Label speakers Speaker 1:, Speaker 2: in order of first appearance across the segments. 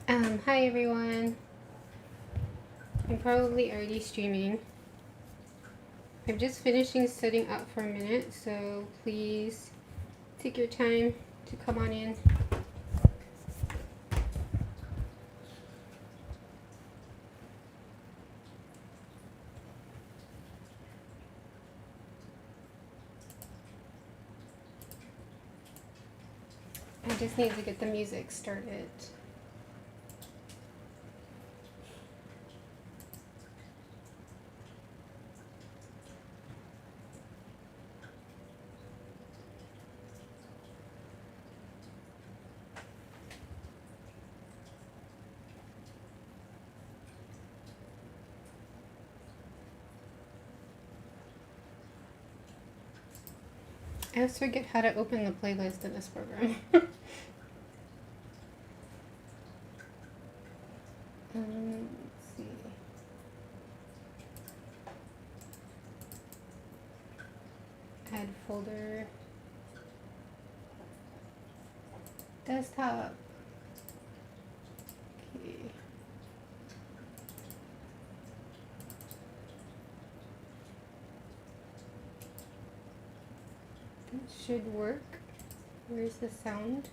Speaker 1: Hi everyone. I'm probably already streaming. I'm just finishing setting up for a minute, so please take your time to come on in. I just need to get the music started. I always forget how to open the playlist in this program. Let's see. Add folder. Desktop. Okay. That should work. Where's the sound?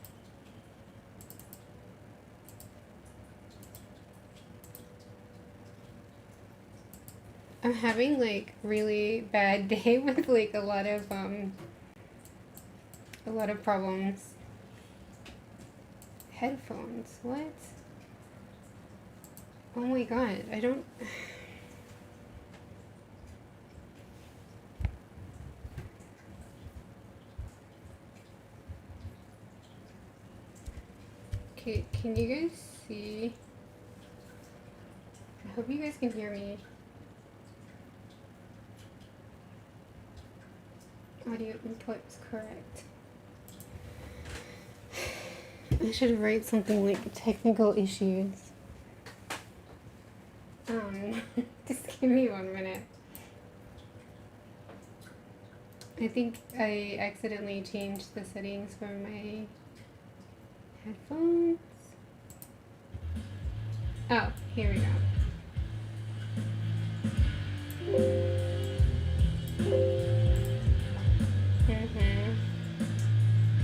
Speaker 1: I'm having like really bad day with like a lot of problems. Headphones, what? Oh my god, I don't. Okay, can you guys see? I hope you guys can hear me. Audio input is correct. I should write something like technical issues. Just give me 1 minute. I think I accidentally changed the settings for my headphones. Oh, here we go.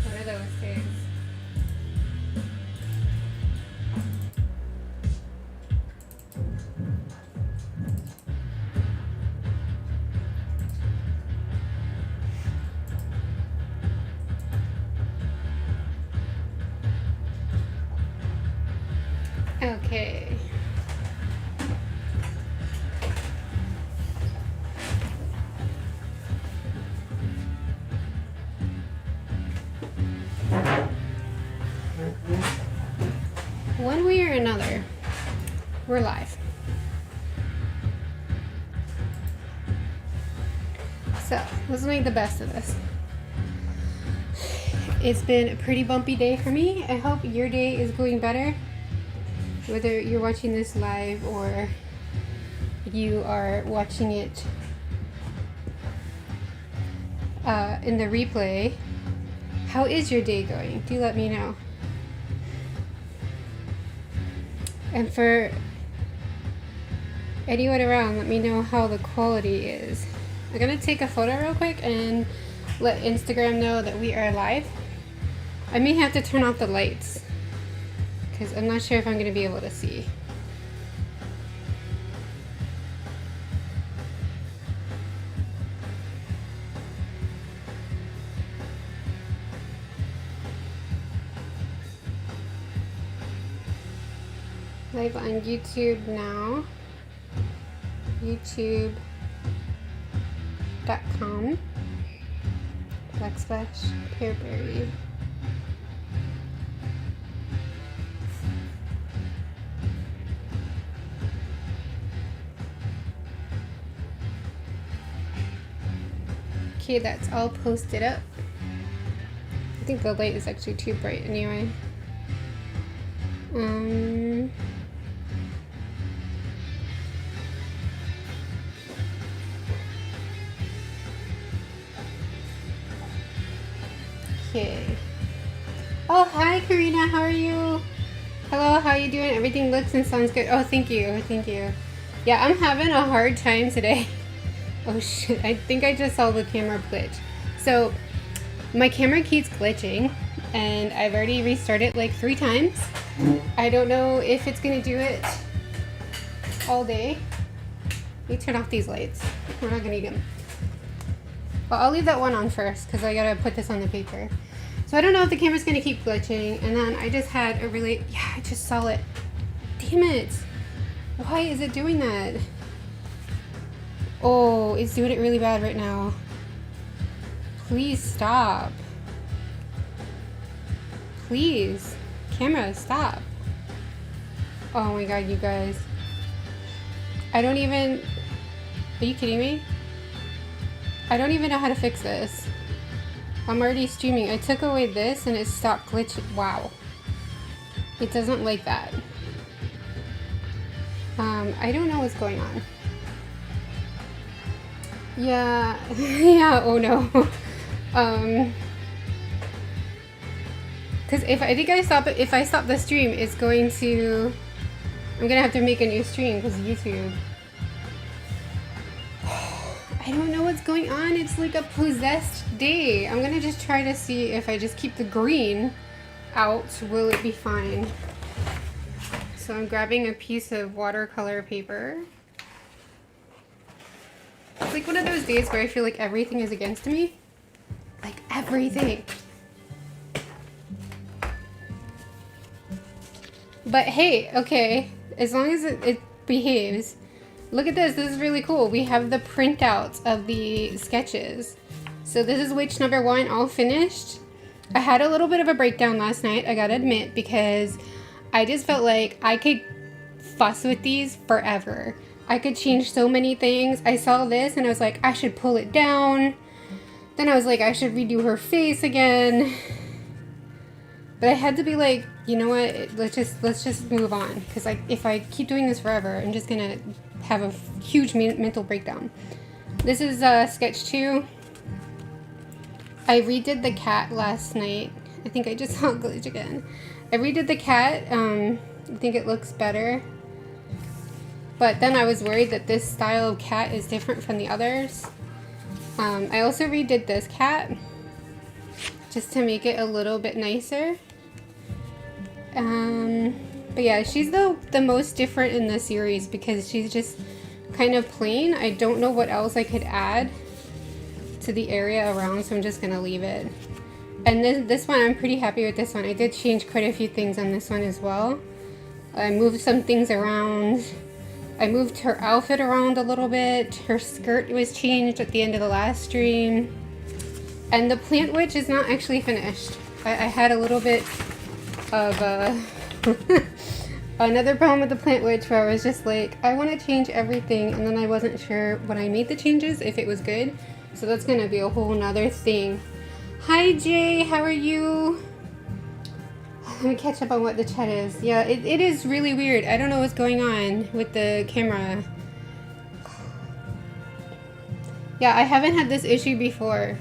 Speaker 1: One of those days. Okay. One way or another, we're live. So let's make the best of this. It's been a pretty bumpy day for me. I hope your day is going better. Whether you're watching this live or you are watching it in the replay, how is your day going? Do let me know. And for anyone around, let me know how the quality is. I'm gonna take a photo real quick and let Instagram know that we are live. I may have to turn off the lights because I'm not sure if I'm gonna be able to see. Live on YouTube now. YouTube.com/Pearberrie. Okay, that's all posted up. I think the light is actually too bright anyway. Okay. Oh, hi Karina, how are you? Hello, how you doing? Everything looks and sounds good. Oh, thank you, thank you. Yeah, I'm having a hard time today. Oh shit, I think I just saw the camera glitch. So, my camera keeps glitching, and I've already restarted like 3 times. I don't know if it's gonna do it all day. Let me turn off these lights. We're not gonna need them. But I'll leave that one on first, because I gotta put this on the paper. So I don't know if the camera's gonna keep glitching, and then I just had a really, yeah, I just saw it. Damn it. Why is it doing that? Oh, it's doing it really bad right now. Please stop. Please. Camera, stop. Oh my god, you guys. I don't even, are you kidding me? I don't even know how to fix this. I'm already streaming. I took away this and it stopped glitching. Wow. It doesn't like that. I don't know what's going on. Yeah, yeah, oh no. Cause if I stop the stream, it's going to, I'm gonna have to make a new stream because YouTube. I don't know what's going on. It's like a possessed day. I'm gonna just try to see if I just keep the green out, will it be fine? So I'm grabbing a piece of watercolor paper. It's like one of those days where I feel like everything is against me. Like everything. But hey, okay, as long as it behaves. Look at this, this is really cool. We have the printouts of the sketches. So this is witch number 1, all finished. I had a little bit of a breakdown last night, I gotta admit, because I just felt like I could fuss with these forever. I could change so many things. I saw this and I was like, I should pull it down. Then I was like, I should redo her face again. But I had to be like, you know what, let's just move on. Because if I keep doing this forever, I'm just gonna have a huge mental breakdown. This is sketch 2. I redid the cat last night. I think I just saw a glitch again. I redid the cat. I think it looks better. But then I was worried that this style of cat is different from the others. I also redid this cat just to make it a little bit nicer. But yeah, she's the most different in the series because she's just kind of plain. I don't know what else I could add to the area around, so I'm just gonna leave it. And then this one, I'm pretty happy with this one. I did change quite a few things on this one as well. I moved some things around. I moved her outfit around a little bit. Her skirt was changed at the end of the last stream. And the plant witch is not actually finished. I had a little bit of another problem with the plant witch where I was just like, I want to change everything, and then I wasn't sure when I made the changes if it was good. So that's gonna be a whole nother thing. Hi Jay, how are you? Let me catch up on what the chat is. Yeah, it is really weird. I don't know what's going on with the camera. Yeah, I haven't had this issue before.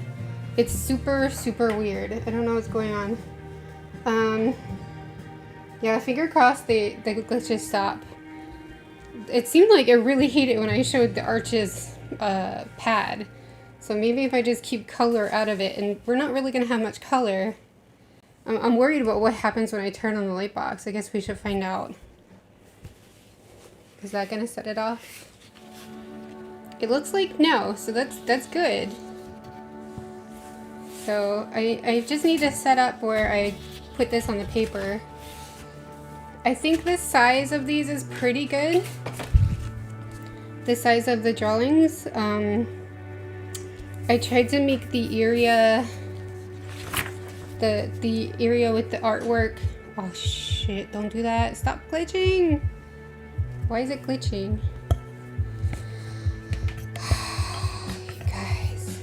Speaker 1: It's super, super weird. I don't know what's going on. Yeah, finger crossed the glitches stop. It seemed like it really hated when I showed the arches pad. So maybe if I just keep color out of it, and we're not really gonna have much color. I'm worried about what happens when I turn on the light box. I guess we should find out. Is that gonna set it off? It looks like no, so that's good. So I just need to set up where I put this on the paper. I think the size of these is pretty good. The size of the drawings. I tried to make the area with the artwork. Oh shit, don't do that. Stop glitching. Why is it glitching? You guys.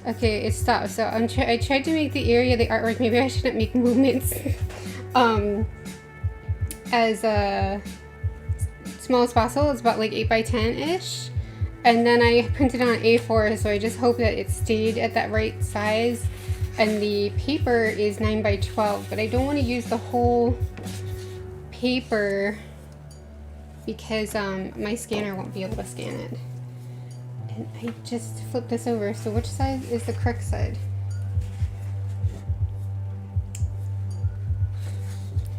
Speaker 1: Okay, it stopped. So I tried to make the area, the artwork, maybe I shouldn't make movements. As small as possible. It's about like 8 by 10-ish. And then I printed on A4, so I just hope that it stayed at that right size. And the paper is 9 by 12, but I don't want to use the whole paper because my scanner won't be able to scan it. And I just flipped this over. So which side is the correct side?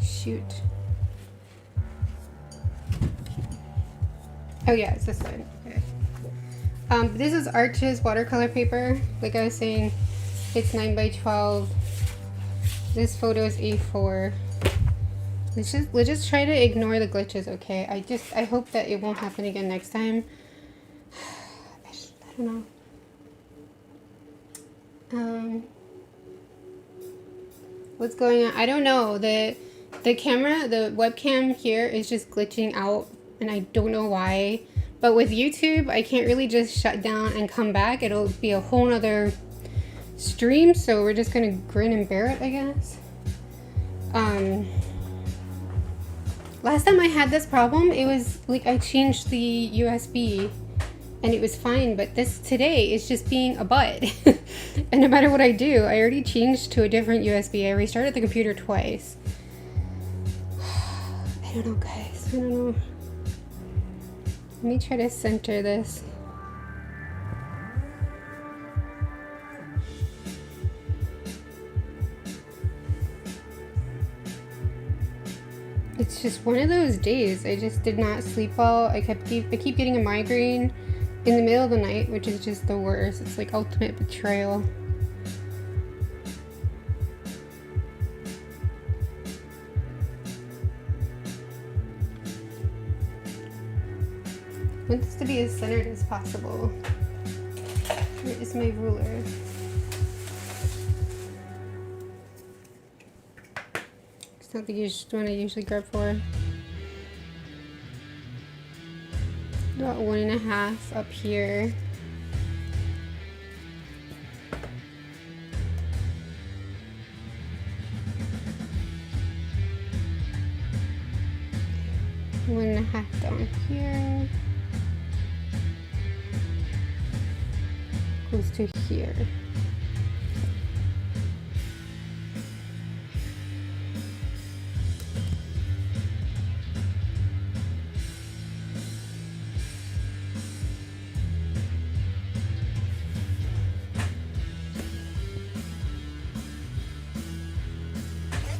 Speaker 1: Shoot. Oh yeah, it's this side. Okay. This is Arches watercolor paper. Like I was saying, it's 9 by 12. This photo is A4. Let's just try to ignore the glitches, okay? I hope that it won't happen again next time. I don't know. What's going on? I don't know. The camera, the webcam here is just glitching out, and I don't know why. But with YouTube, I can't really just shut down and come back. It'll be a whole nother stream, so we're just gonna grin and bear it, I guess. Last time I had this problem, it was like I changed the USB and it was fine, but this today is just being a butt. And no matter what I do, I already changed to a different USB. I restarted the computer twice. I don't know, guys. I don't know. Let me try to center this. It's just one of those days. I just did not sleep well. I keep getting a migraine in the middle of the night, which is just the worst. It's like ultimate betrayal. I want this to be as centered as possible. Where is my ruler? It's not the one I usually grab for. About 1.5 up here. One and a half down here. Goes to here.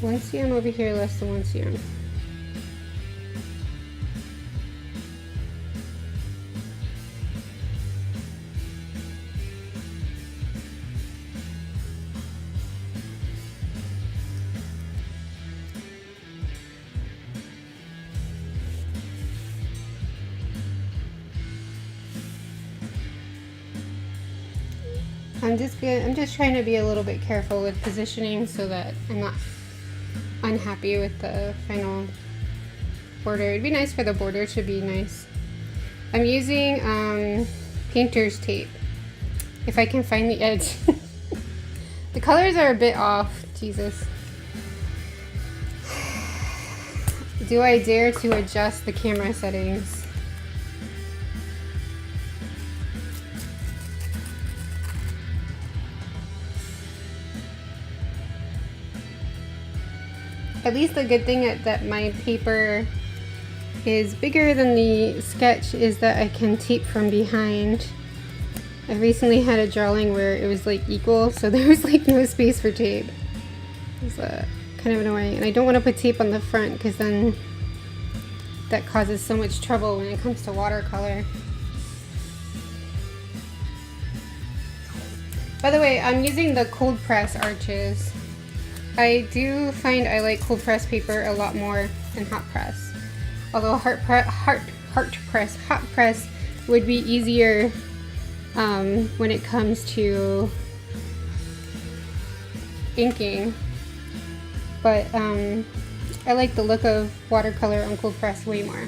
Speaker 1: One cyan over here, less than 1 cyan. I'm just trying to be a little bit careful with positioning so that I'm not unhappy with the final border. It'd be nice for the border to be nice. I'm using painter's tape if I can find the edge. The colors are a bit off. Jesus. Do I dare to adjust the camera settings? At least the good thing that my paper is bigger than the sketch is that I can tape from behind. I recently had a drawing where it was like equal, so there was like no space for tape. It was kind of annoying, and I don't want to put tape on the front because then that causes so much trouble when it comes to watercolor. By the way, I'm using the cold press Arches. I do find I like cold press paper a lot more than hot press. Although hot press would be easier when it comes to inking. But I like the look of watercolor on cold press way more.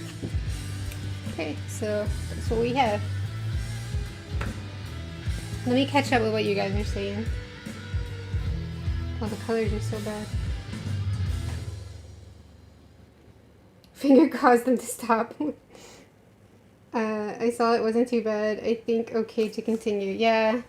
Speaker 1: Okay, so that's what we have. Let me catch up with what you guys are saying. Oh, the colors are so bad. Finger caused them to stop. I saw it wasn't too bad. I think okay to continue. Yeah,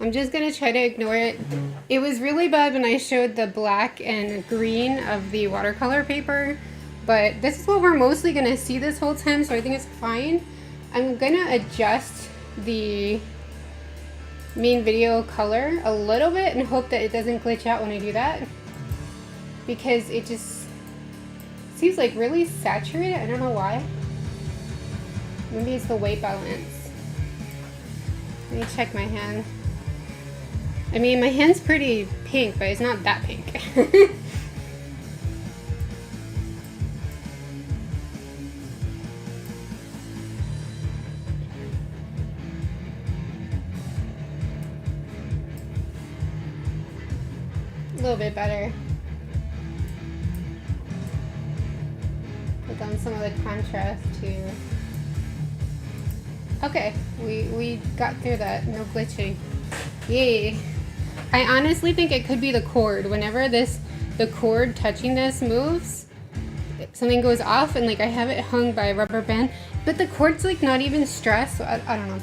Speaker 1: I'm just gonna try to ignore it. It was really bad when I showed the black and green of the watercolor paper, but this is what we're mostly gonna see this whole time, so I think it's fine. I'm gonna adjust the main video color a little bit and hope that it doesn't glitch out when I do that, because it just seems like really saturated. I don't know why. Maybe it's the white balance. Let me check my hand. I mean, my hand's pretty pink, but it's not that pink. A little bit better. Put down some of the contrast too. Okay, we got through that. No glitching. Yay! I honestly think it could be the cord. Whenever the cord touching this moves, something goes off, and like I have it hung by a rubber band, but the cord's like not even stressed. So I don't know.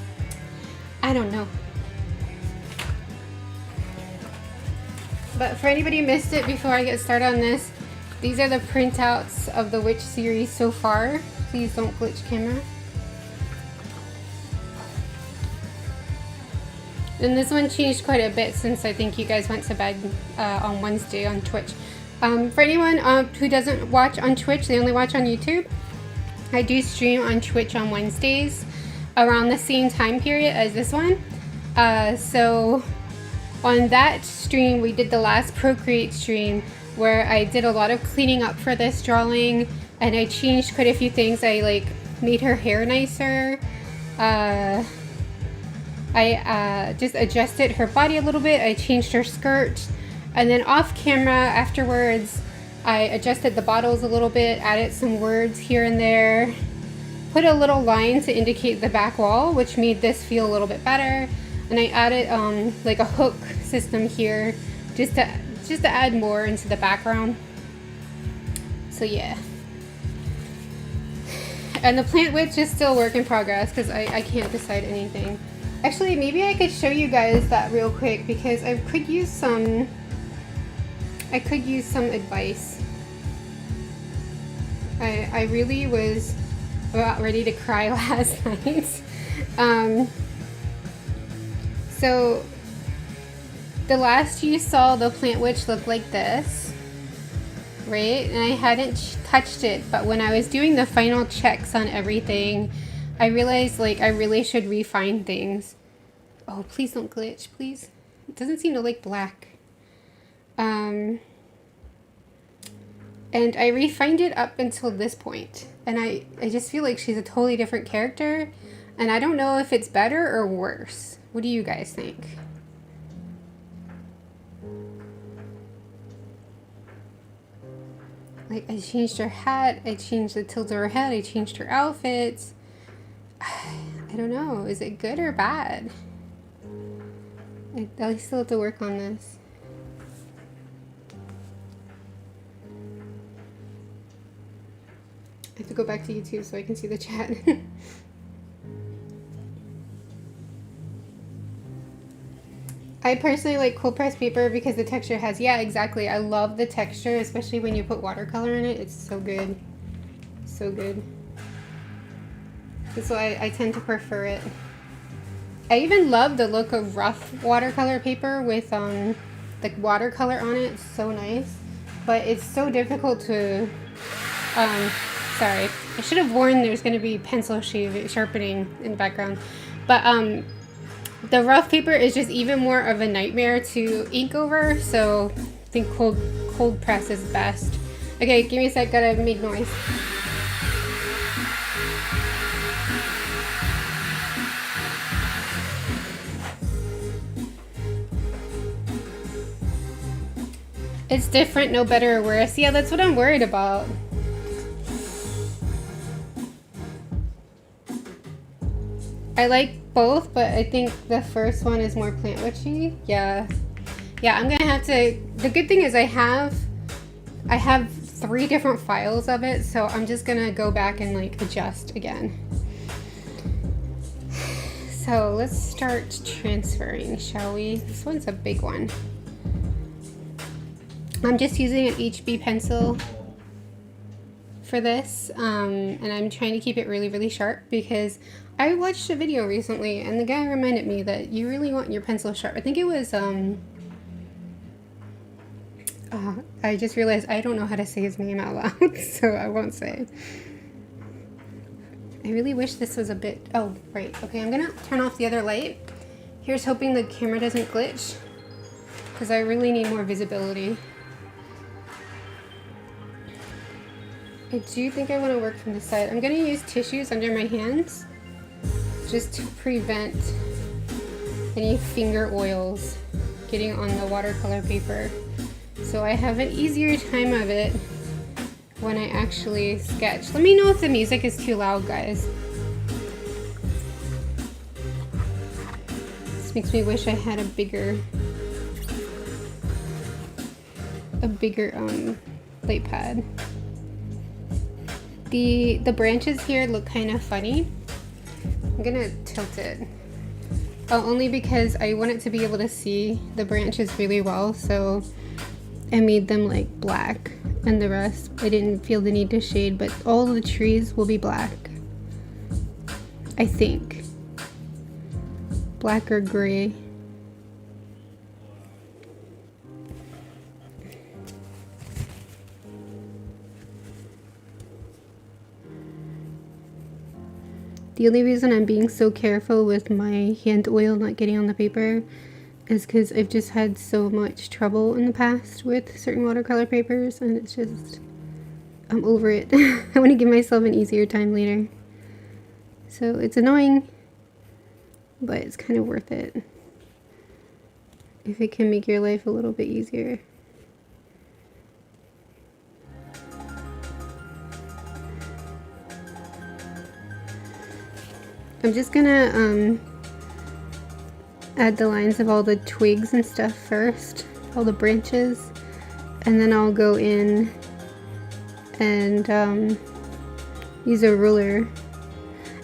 Speaker 1: I don't know. But for anybody who missed it, before I get started on this, these are the printouts of the Witch series so far. Please don't glitch camera. And this one changed quite a bit since I think you guys went to bed on Wednesday on Twitch. For anyone who doesn't watch on Twitch, they only watch on YouTube, I do stream on Twitch on Wednesdays around the same time period as this one. So on that stream, we did the last Procreate stream where I did a lot of cleaning up for this drawing, and I changed quite a few things. I like made her hair nicer. I just adjusted her body a little bit. I changed her skirt, and then off camera afterwards, I adjusted the bottles a little bit, added some words here and there, put a little line to indicate the back wall, which made this feel a little bit better. And I added like a hook system here just to add more into the background. So yeah. And the plant witch is still work in progress because I can't decide anything. Actually, maybe I could show you guys that real quick because I could use some advice. I really was about ready to cry last night. So the last you saw the plant witch look like this, right? And I hadn't touched it, but when I was doing the final checks on everything, I realized like I really should refine things. Oh, please don't glitch, please. It doesn't seem to like black. And I refined it up until this point, and I just feel like she's a totally different character, and I don't know if it's better or worse. What do you guys think? Like, I changed her hat, I changed the tilt of her head, I changed her outfits. I don't know, is it good or bad? I still have to work on this. I have to go back to YouTube so I can see the chat. I personally like cold pressed paper because the texture has, yeah, exactly. I love the texture, especially when you put watercolor in it. It's so good. So good. So I tend to prefer it. I even love the look of rough watercolor paper with the watercolor on it. It's so nice. But it's so difficult to, sorry. I should have warned there's going to be pencil sharpening in the background. But the rough paper is just even more of a nightmare to ink over, so I think cold press is best. Okay, give me a sec, gotta make noise. It's different, no better or worse. Yeah, that's what I'm worried about. I like both, but I think the first one is more plant witchy. Yeah, I'm gonna have to. The good thing is I have 3 different files of it, so I'm just gonna go back and like adjust again. So let's start transferring, shall we? This one's a big one. I'm just using an HB pencil for this, and I'm trying to keep it really, really sharp because I watched a video recently and the guy reminded me that you really want your pencil sharp. I think it was, I just realized I don't know how to say his name out loud, so I won't say it. I really wish this was a bit, oh, right, okay, I'm gonna turn off the other light. Here's hoping the camera doesn't glitch, because I really need more visibility. I do think I want to work from the side. I'm gonna use tissues under my hands, just to prevent any finger oils getting on the watercolor paper. So I have an easier time of it when I actually sketch. Let me know if the music is too loud, guys. This makes me wish I had a bigger light pad. The branches here look kind of funny. I'm gonna tilt it. Only because I want it to be able to see the branches really well, so I made them like black, and the rest I didn't feel the need to shade, but all the trees will be black. I think. Black or gray. The only reason I'm being so careful with my hand oil not getting on the paper is because I've just had so much trouble in the past with certain watercolor papers, and it's just, I'm over it. I want to give myself an easier time later. So it's annoying, but it's kind of worth it if it can make your life a little bit easier. I'm just gonna add the lines of all the twigs and stuff first, all the branches, and then I'll go in and use a ruler.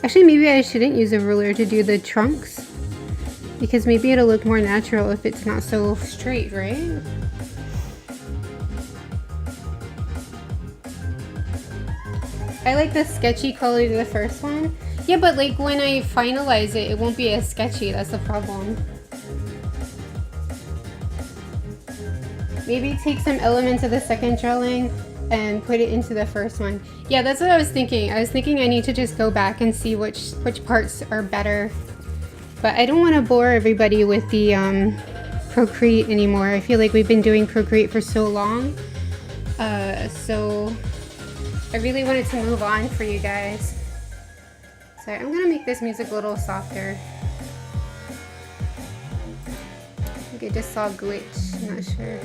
Speaker 1: Actually, maybe I shouldn't use a ruler to do the trunks, because maybe it'll look more natural if it's not so straight, right? I like the sketchy quality of the first one. Yeah, but like when I finalize it, it won't be as sketchy. That's the problem. Maybe take some elements of the second drawing and put it into the first one. Yeah, that's what I was thinking. I was thinking I need to just go back and see which parts are better. But I don't want to bore everybody with the Procreate anymore. I feel like we've been doing Procreate for so long. So I really wanted to move on for you guys. Sorry, I'm gonna make this music a little softer. I think I just saw a glitch, I'm not sure.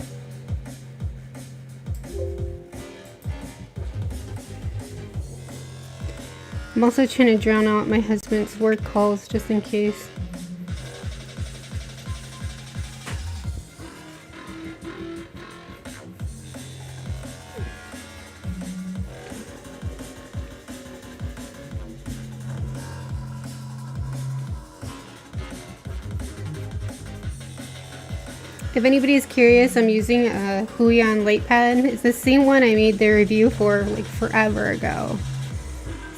Speaker 1: I'm also trying to drown out my husband's work calls just in case. If anybody's curious, I'm using a Huion Light Pad. It's the same one I made the review for like forever ago.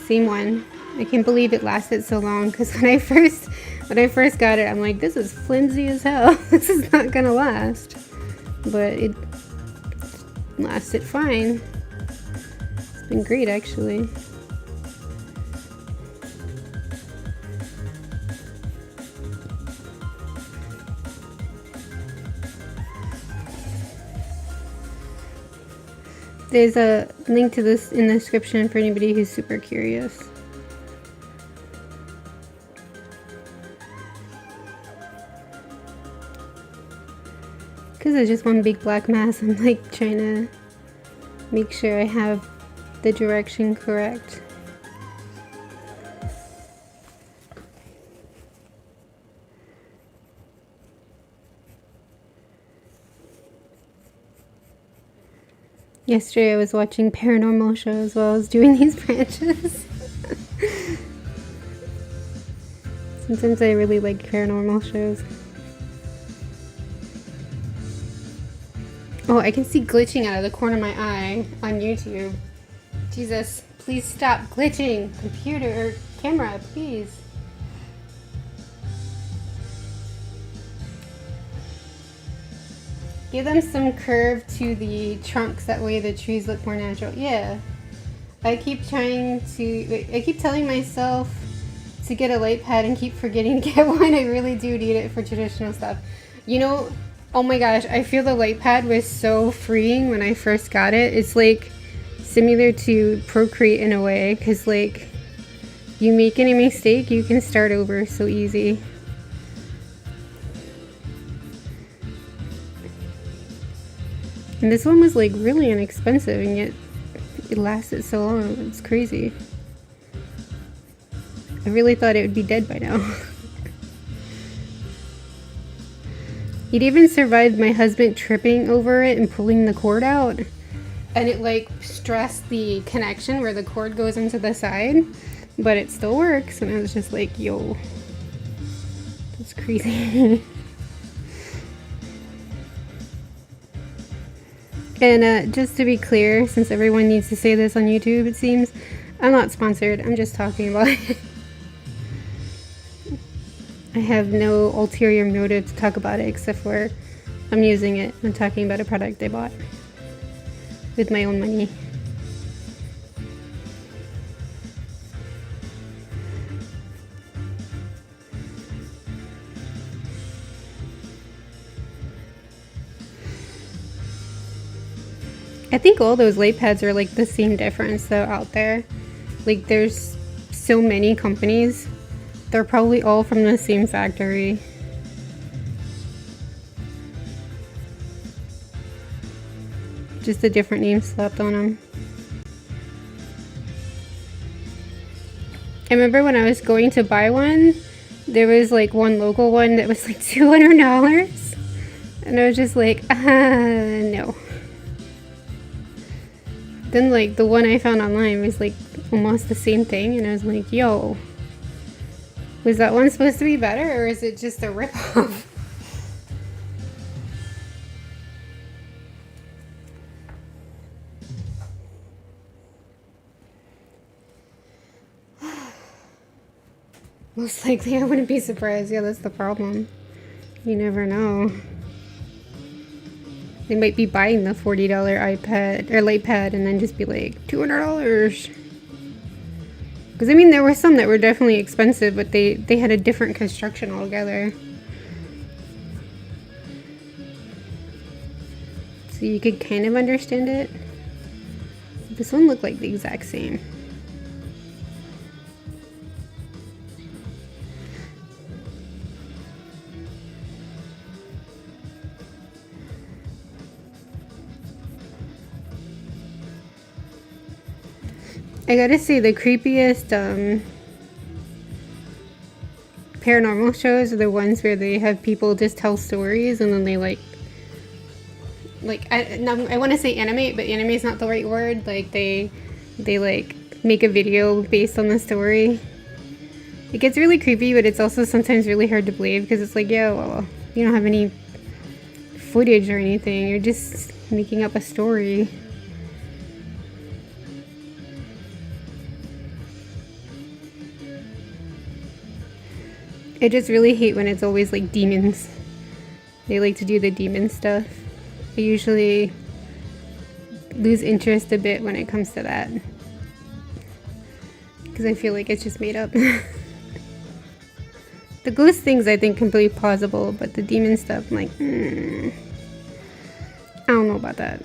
Speaker 1: Same one. I can't believe it lasted so long, because when I first got it, I'm like, this is flimsy as hell. This is not gonna last. But it lasted fine. It's been great, actually. There's a link to this in the description for anybody who's super curious. Because it's just one big black mass, I'm like trying to make sure I have the direction correct. Yesterday I was watching paranormal shows while I was doing these branches. Sometimes I really like paranormal shows. Oh, I can see glitching out of the corner of my eye on YouTube. Jesus, please stop glitching. Computer, camera, please. Give them some curve to the trunks, that way the trees look more natural. Yeah. I keep telling myself to get a light pad and keep forgetting to get one. I really do need it for traditional stuff. You know, oh my gosh, I feel the light pad was so freeing when I first got it. It's like similar to Procreate in a way, because like you make any mistake, you can start over so easy. And this one was like really inexpensive, and yet it lasted so long. It's crazy. I really thought it would be dead by now. It even survived my husband tripping over it and pulling the cord out. And it like stressed the connection where the cord goes into the side. But it still works. And I was just like, yo. That's crazy. And just to be clear, since everyone needs to say this on YouTube, it seems, I'm not sponsored. I'm just talking about it. I have no ulterior motive to talk about it, except for I'm using it and talking about a product I bought with my own money. I think all those light pads are like the same difference though out there. Like there's so many companies. They're probably all from the same factory. Just a different name slapped on them. I remember when I was going to buy one, there was like one local one that was like $200. And I was just like, no. Then like the one I found online was like almost the same thing, and I was like, yo, was that one supposed to be better, or is it just a ripoff? Most likely I wouldn't be surprised. Yeah, that's the problem. You never know. They might be buying the $40 iPad or light pad and then just be like $200. Because I mean, there were some that were definitely expensive, but they had a different construction altogether. So you could kind of understand it. This one looked like the exact same. I gotta say, the creepiest paranormal shows are the ones where they have people just tell stories and then they I want to say animate, but anime is not the right word. Like they like make a video based on the story. It gets really creepy, but it's also sometimes really hard to believe because it's like, yeah, well, you don't have any footage or anything. You're just making up a story. I just really hate when it's always like demons. They like to do the demon stuff. I usually lose interest a bit when it comes to that. Because I feel like it's just made up. The ghost things I think completely plausible, but the demon stuff, I'm like, I don't know about that.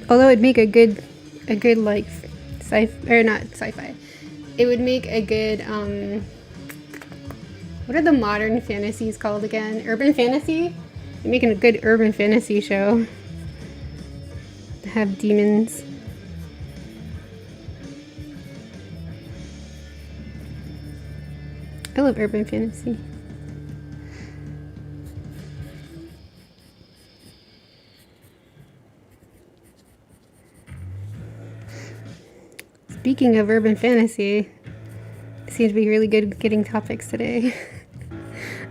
Speaker 1: Although it'd make a good like sci-fi. It would make a good what are the modern fantasies called again? Urban fantasy? They're making a good urban fantasy show. To have demons. I love urban fantasy. Speaking of urban fantasy, seem to be really good at getting topics today.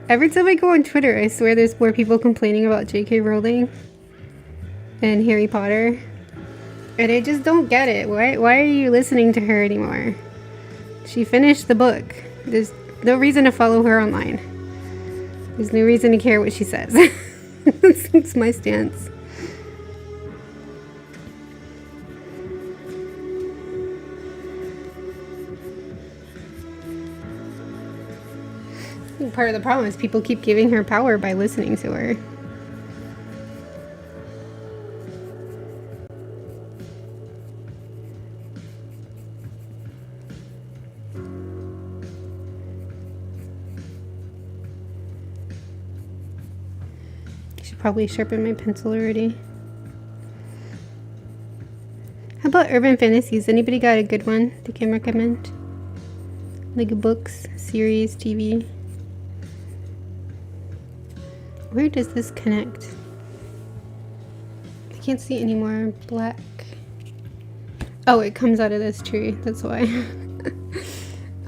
Speaker 1: Every time I go on Twitter, I swear there's more people complaining about J.K. Rowling and Harry Potter. And I just don't get it. Why are you listening to her anymore? She finished the book. There's no reason to follow her online. There's no reason to care what she says. It's my stance. I think part of the problem is people keep giving her power by listening to her. Probably sharpen my pencil already. How about urban fantasies? Anybody got a good one they can recommend? Like books, series, TV? Where does this connect? I can't see any more black. Oh, it comes out of this tree. That's why.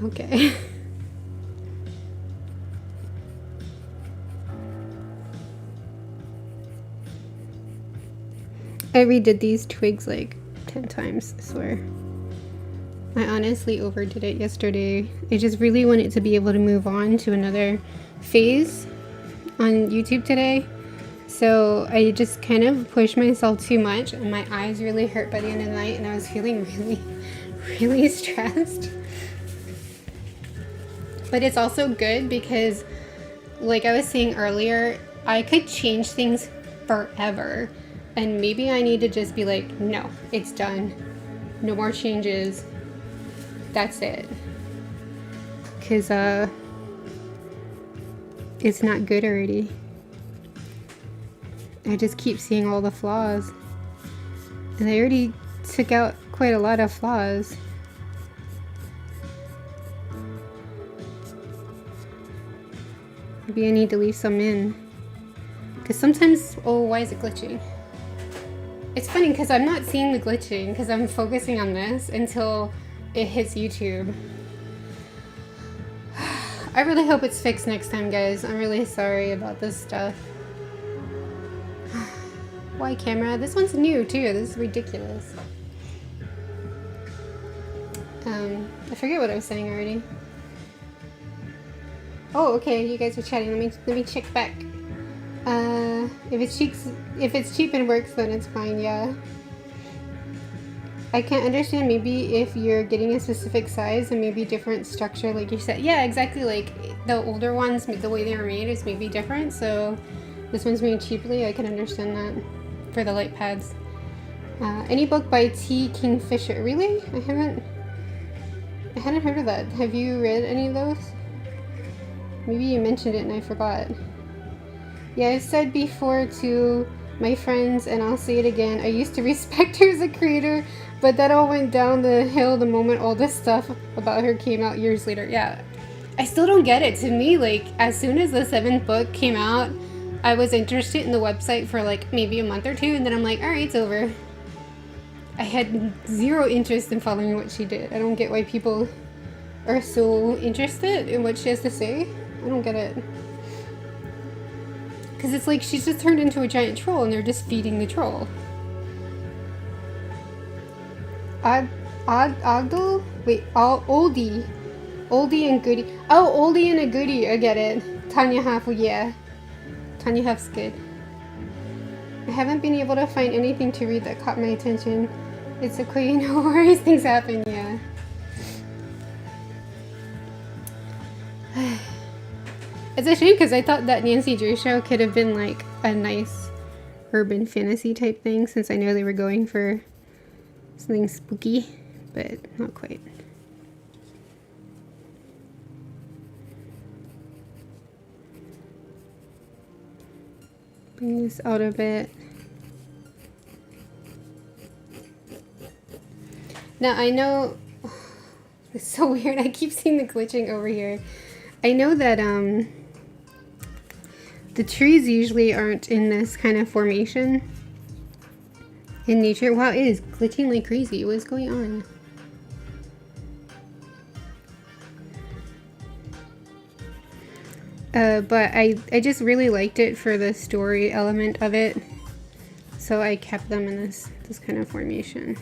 Speaker 1: Okay. I redid these twigs like 10 times, I swear. I honestly overdid it yesterday. I just really wanted to be able to move on to another phase on YouTube today. So I just kind of pushed myself too much and my eyes really hurt by the end of the night and I was feeling really stressed. But it's also good because, like I was saying earlier, I could change things forever. And maybe I need to just be like, no, it's done. No more changes. That's it. Because, it's not good already. I just keep seeing all the flaws. And I already took out quite a lot of flaws. Maybe I need to leave some in. Because sometimes, oh, why is it glitching? It's funny because I'm not seeing the glitching because I'm focusing on this until it hits YouTube. I really hope it's fixed next time, guys. I'm really sorry about this stuff. Why camera? This one's new too. This is ridiculous. I forget what I was saying already. Oh, okay. You guys are chatting. Let me check back. If it's cheap and works, then it's fine, yeah. I can't understand maybe if you're getting a specific size and maybe different structure, like you said. Yeah, exactly. Like the older ones, the way they were made is maybe different. So this one's made cheaply. I can understand that for the light pads. Any book by T. Kingfisher? Really? I hadn't heard of that. Have you read any of those? Maybe you mentioned it and I forgot. Yeah, I've said before to my friends, and I'll say it again, I used to respect her as a creator, but that all went down the hill the moment all this stuff about her came out years later. Yeah, I still don't get it. To me, like, as soon as the 7th book came out, I was interested in the website for like maybe a month or two, and then I'm like, alright, it's over. I had zero interest in following what she did. I don't get why people are so interested in what she has to say. I don't get it. Because it's like she's just turned into a giant troll and they're just feeding the troll. Ogdal? Wait, Oldie. Oldie and Goodie. Oh, Oldie and a Goodie. I get it. Tanya Huff, yeah. Tanya Huff's good. I haven't been able to find anything to read that caught my attention. It's okay, no worries, things happen, yeah. It's a shame because I thought that Nancy Drew show could have been like a nice urban fantasy type thing, since I know they were going for something spooky, but not quite. Bring this out a bit. Now I know, it's so weird, I keep seeing the glitching over here. I know that the trees usually aren't in this kind of formation in nature. Wow, it is glitching like crazy. What is going on? But I just really liked it for the story element of it. So I kept them in this kind of formation.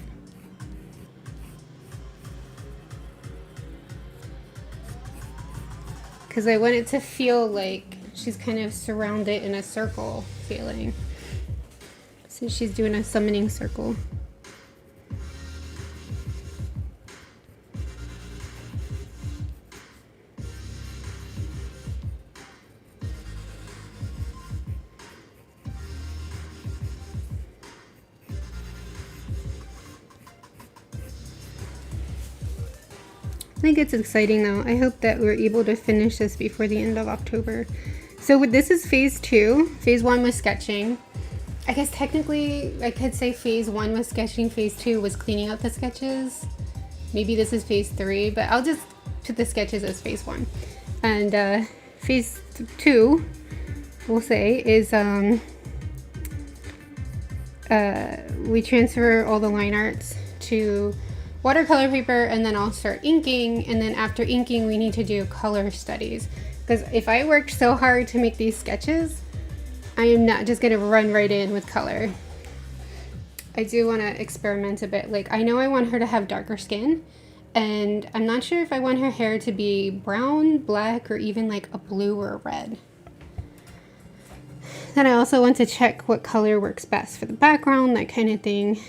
Speaker 1: Because I want it to feel like she's kind of surrounded in a circle feeling. So she's doing a summoning circle. I think it's exciting though. I hope that we're able to finish this before the end of October. So this is phase 2. Phase 1 was sketching. I guess technically I could say phase 1 was sketching, phase 2 was cleaning up the sketches. Maybe this is phase 3, but I'll just put the sketches as phase 1. And phase 2, we'll say, is we transfer all the line arts to watercolor paper, and then I'll start inking, and then after inking we need to do color studies, because if I worked so hard to make these sketches, I am not just gonna run right in with color. I do want to experiment a bit. Like, I know I want her to have darker skin, and I'm not sure if I want her hair to be brown, black, or even like a blue or a red. Then I also want to check what color works best for the background, that kind of thing.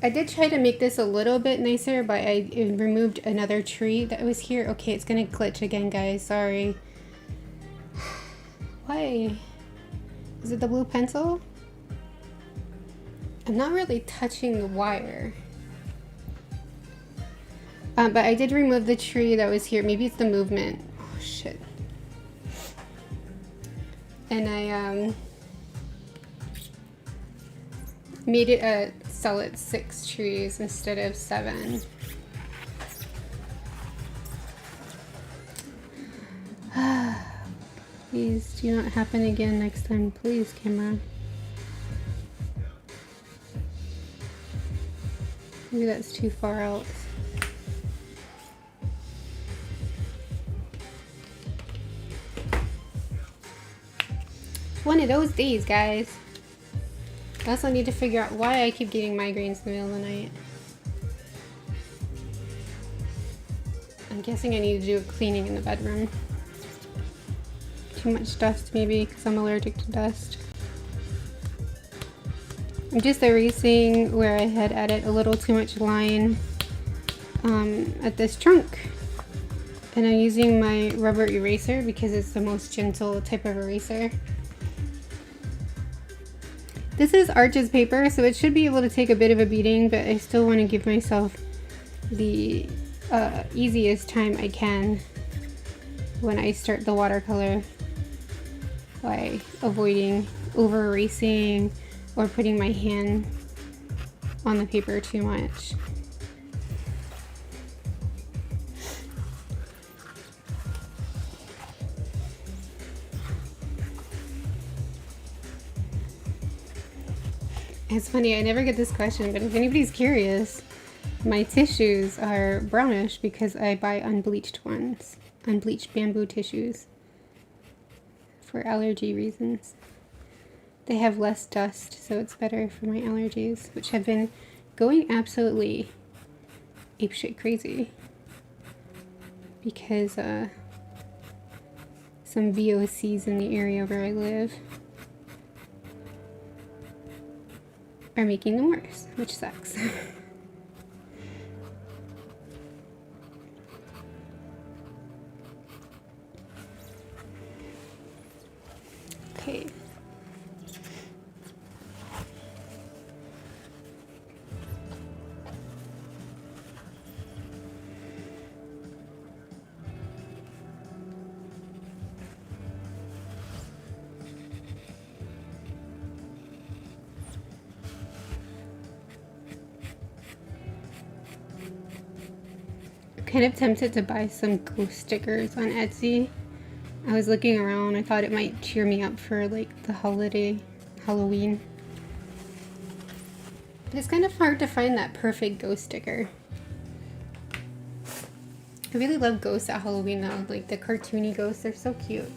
Speaker 1: I did try to make this a little bit nicer, but I removed another tree that was here. Okay, it's gonna glitch again, guys. Sorry. Why? Is it the blue pencil? I'm not really touching the wire. But I did remove the tree that was here. Maybe it's the movement. Oh, shit. And I made it a solid 6 trees instead of 7. Please do not happen again next time, please, camera. Maybe that's too far out. It's one of those days, guys. I also need to figure out why I keep getting migraines in the middle of the night. I'm guessing I need to do a cleaning in the bedroom. Too much dust maybe, because I'm allergic to dust. I'm just erasing where I had added a little too much line at this trunk. And I'm using my rubber eraser because it's the most gentle type of eraser. This is Arches paper, so it should be able to take a bit of a beating, but I still want to give myself the easiest time I can when I start the watercolor by avoiding over erasing or putting my hand on the paper too much. It's funny, I never get this question, but if anybody's curious, my tissues are brownish because I buy unbleached ones, unbleached bamboo tissues for allergy reasons. They have less dust, so it's better for my allergies, which have been going absolutely apeshit crazy because some VOCs in the area where I live are making them worse, which sucks. Okay. Kind of tempted to buy some ghost stickers on Etsy. I was looking around, I thought it might cheer me up for like the holiday, Halloween. But it's kind of hard to find that perfect ghost sticker. I really love ghosts at Halloween though, like the cartoony ghosts, they're so cute.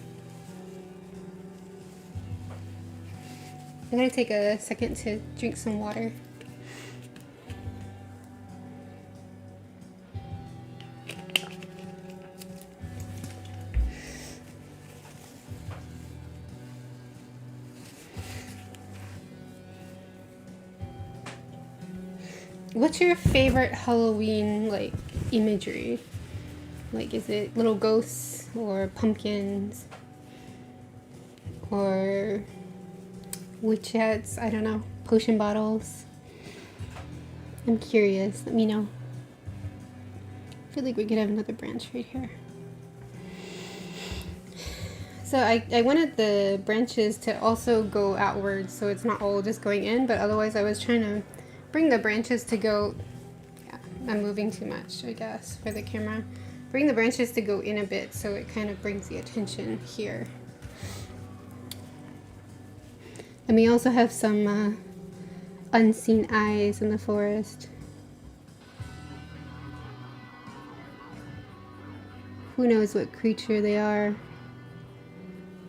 Speaker 1: I'm gonna take a second to drink some water. What's your favorite Halloween, like, imagery? Like, is it little ghosts or pumpkins or witch hats? I don't know. Potion bottles? I'm curious. Let me know. I feel like we could have another branch right here. So I wanted the branches to also go outwards so it's not all just going in, but otherwise I was trying to bring the branches to go, yeah, I'm moving too much, I guess, for the camera. Bring the branches to go in a bit so it kind of brings the attention here. And we also have some unseen eyes in the forest. Who knows what creature they are,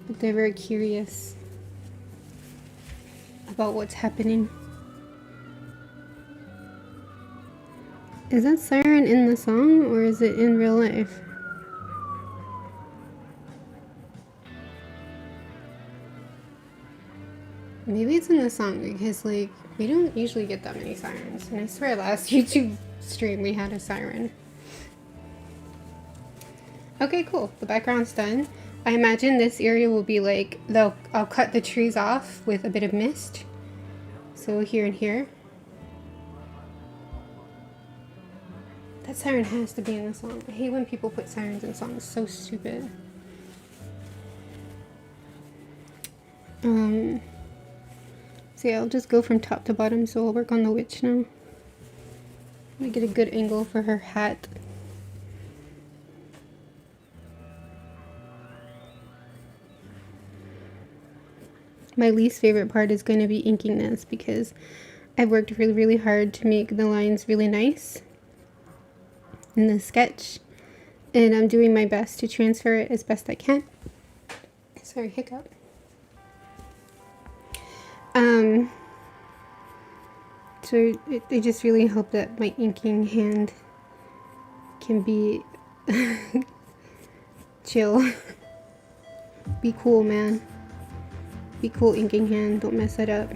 Speaker 1: but they're very curious about what's happening. Is that siren in the song or is it in real life? Maybe it's in the song because like we don't usually get that many sirens, and I swear last YouTube stream we had a siren. Okay, cool. The background's done. I imagine this area will be like I'll cut the trees off with a bit of mist. So here and here. That siren has to be in the song. I hate when people put sirens in songs. So stupid. So yeah, I'll just go from top to bottom. So I'll work on the witch now. Let me get a good angle for her hat. My least favorite part is going to be inking this because I've worked really, really hard to make the lines really nice in the sketch, and I'm doing my best to transfer it as best I can. Sorry, hiccup. So it just really hope that my inking hand can be chill. Be cool, man. Be cool, inking hand. Don't mess it up.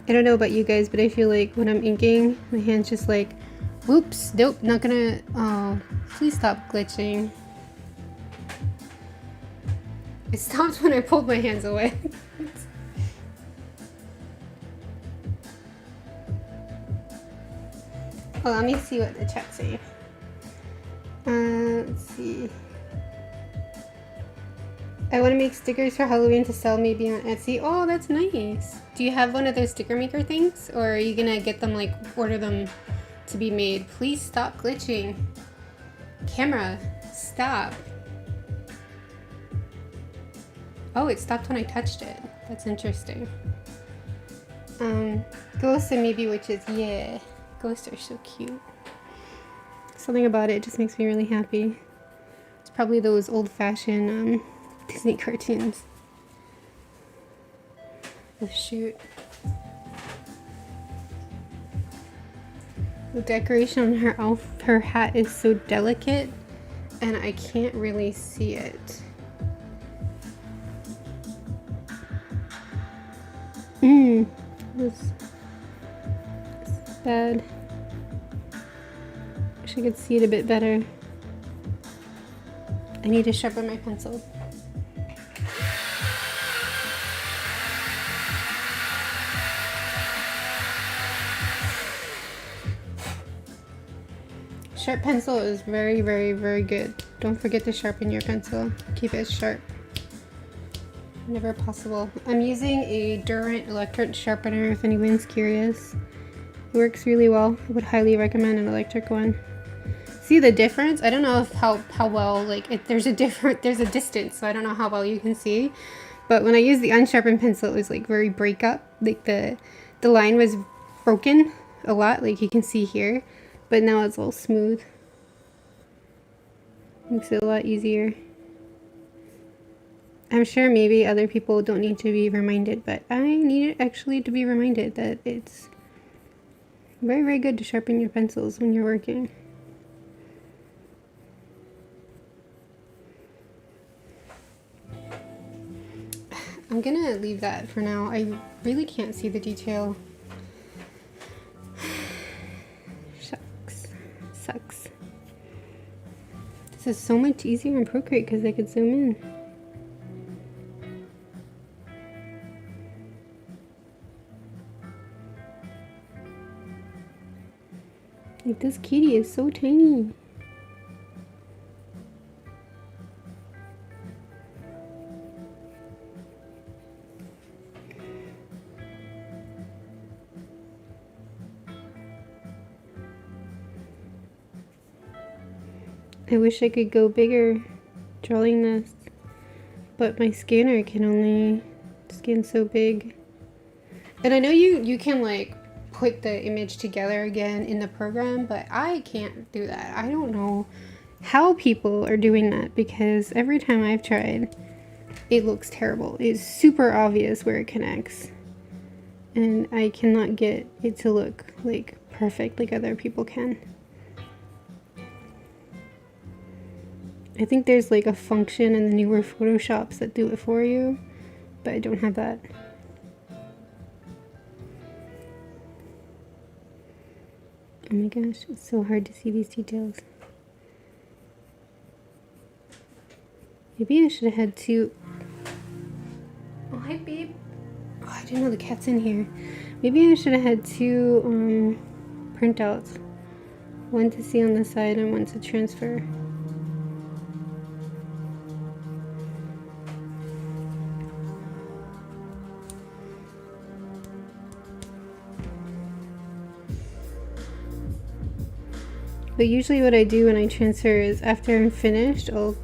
Speaker 1: I don't know about you guys, but I feel like when I'm inking, my hand's just like, whoops, nope, not gonna, oh, please stop glitching. It stopped when I pulled my hands away. Oh, let me see what the chat say. Let's see. I want to make stickers for Halloween to sell maybe on Etsy. Oh, that's nice. Do you have one of those sticker maker things? Or are you gonna get them, like, order them to be made? Please stop glitching. Camera, stop. Oh, it stopped when I touched it. That's interesting. Ghosts and maybe witches. Yeah, ghosts are so cute. Something about it just makes me really happy. It's probably those old-fashioned Disney cartoons. Oh shoot. The decoration on her hat is so delicate and I can't really see it. This is bad. Wish I could see it a bit better. I need to sharpen my pencil. Sharp pencil is very, very, very good. Don't forget to sharpen your pencil. Keep it sharp whenever possible. I'm using a Durant electric sharpener if anyone's curious. It works really well. I would highly recommend an electric one. See the difference? I don't know if how well, like, there's a distance, so I don't know how well you can see. But when I used the unsharpened pencil, it was like very break up. Like the line was broken a lot, like you can see here. but now it's all smooth. Makes it a lot easier. I'm sure maybe other people don't need to be reminded, but I need actually to be reminded that it's very, very good to sharpen your pencils when you're working. I'm gonna leave that for now. I really can't see the detail. Shucks. Sucks. This is so much easier in Procreate because I could zoom in. Like, this kitty is so tiny. I wish I could go bigger drawing this, but my scanner can only scan so big. And I know you can like put the image together again in the program, but I can't do that. I don't know how people are doing that, because every time I've tried, it looks terrible. It's super obvious where it connects, and I cannot get it to look like perfect like other people can. I think there's like a function in the newer Photoshops that do it for you, but I don't have that. Oh my gosh, it's so hard to see these details. Maybe I should have had two. Oh, hi babe. Oh, I didn't know the cat's in here. Maybe I should have had two printouts. One to see on the side and one to transfer. But usually what I do when I transfer is after I'm finished, I'll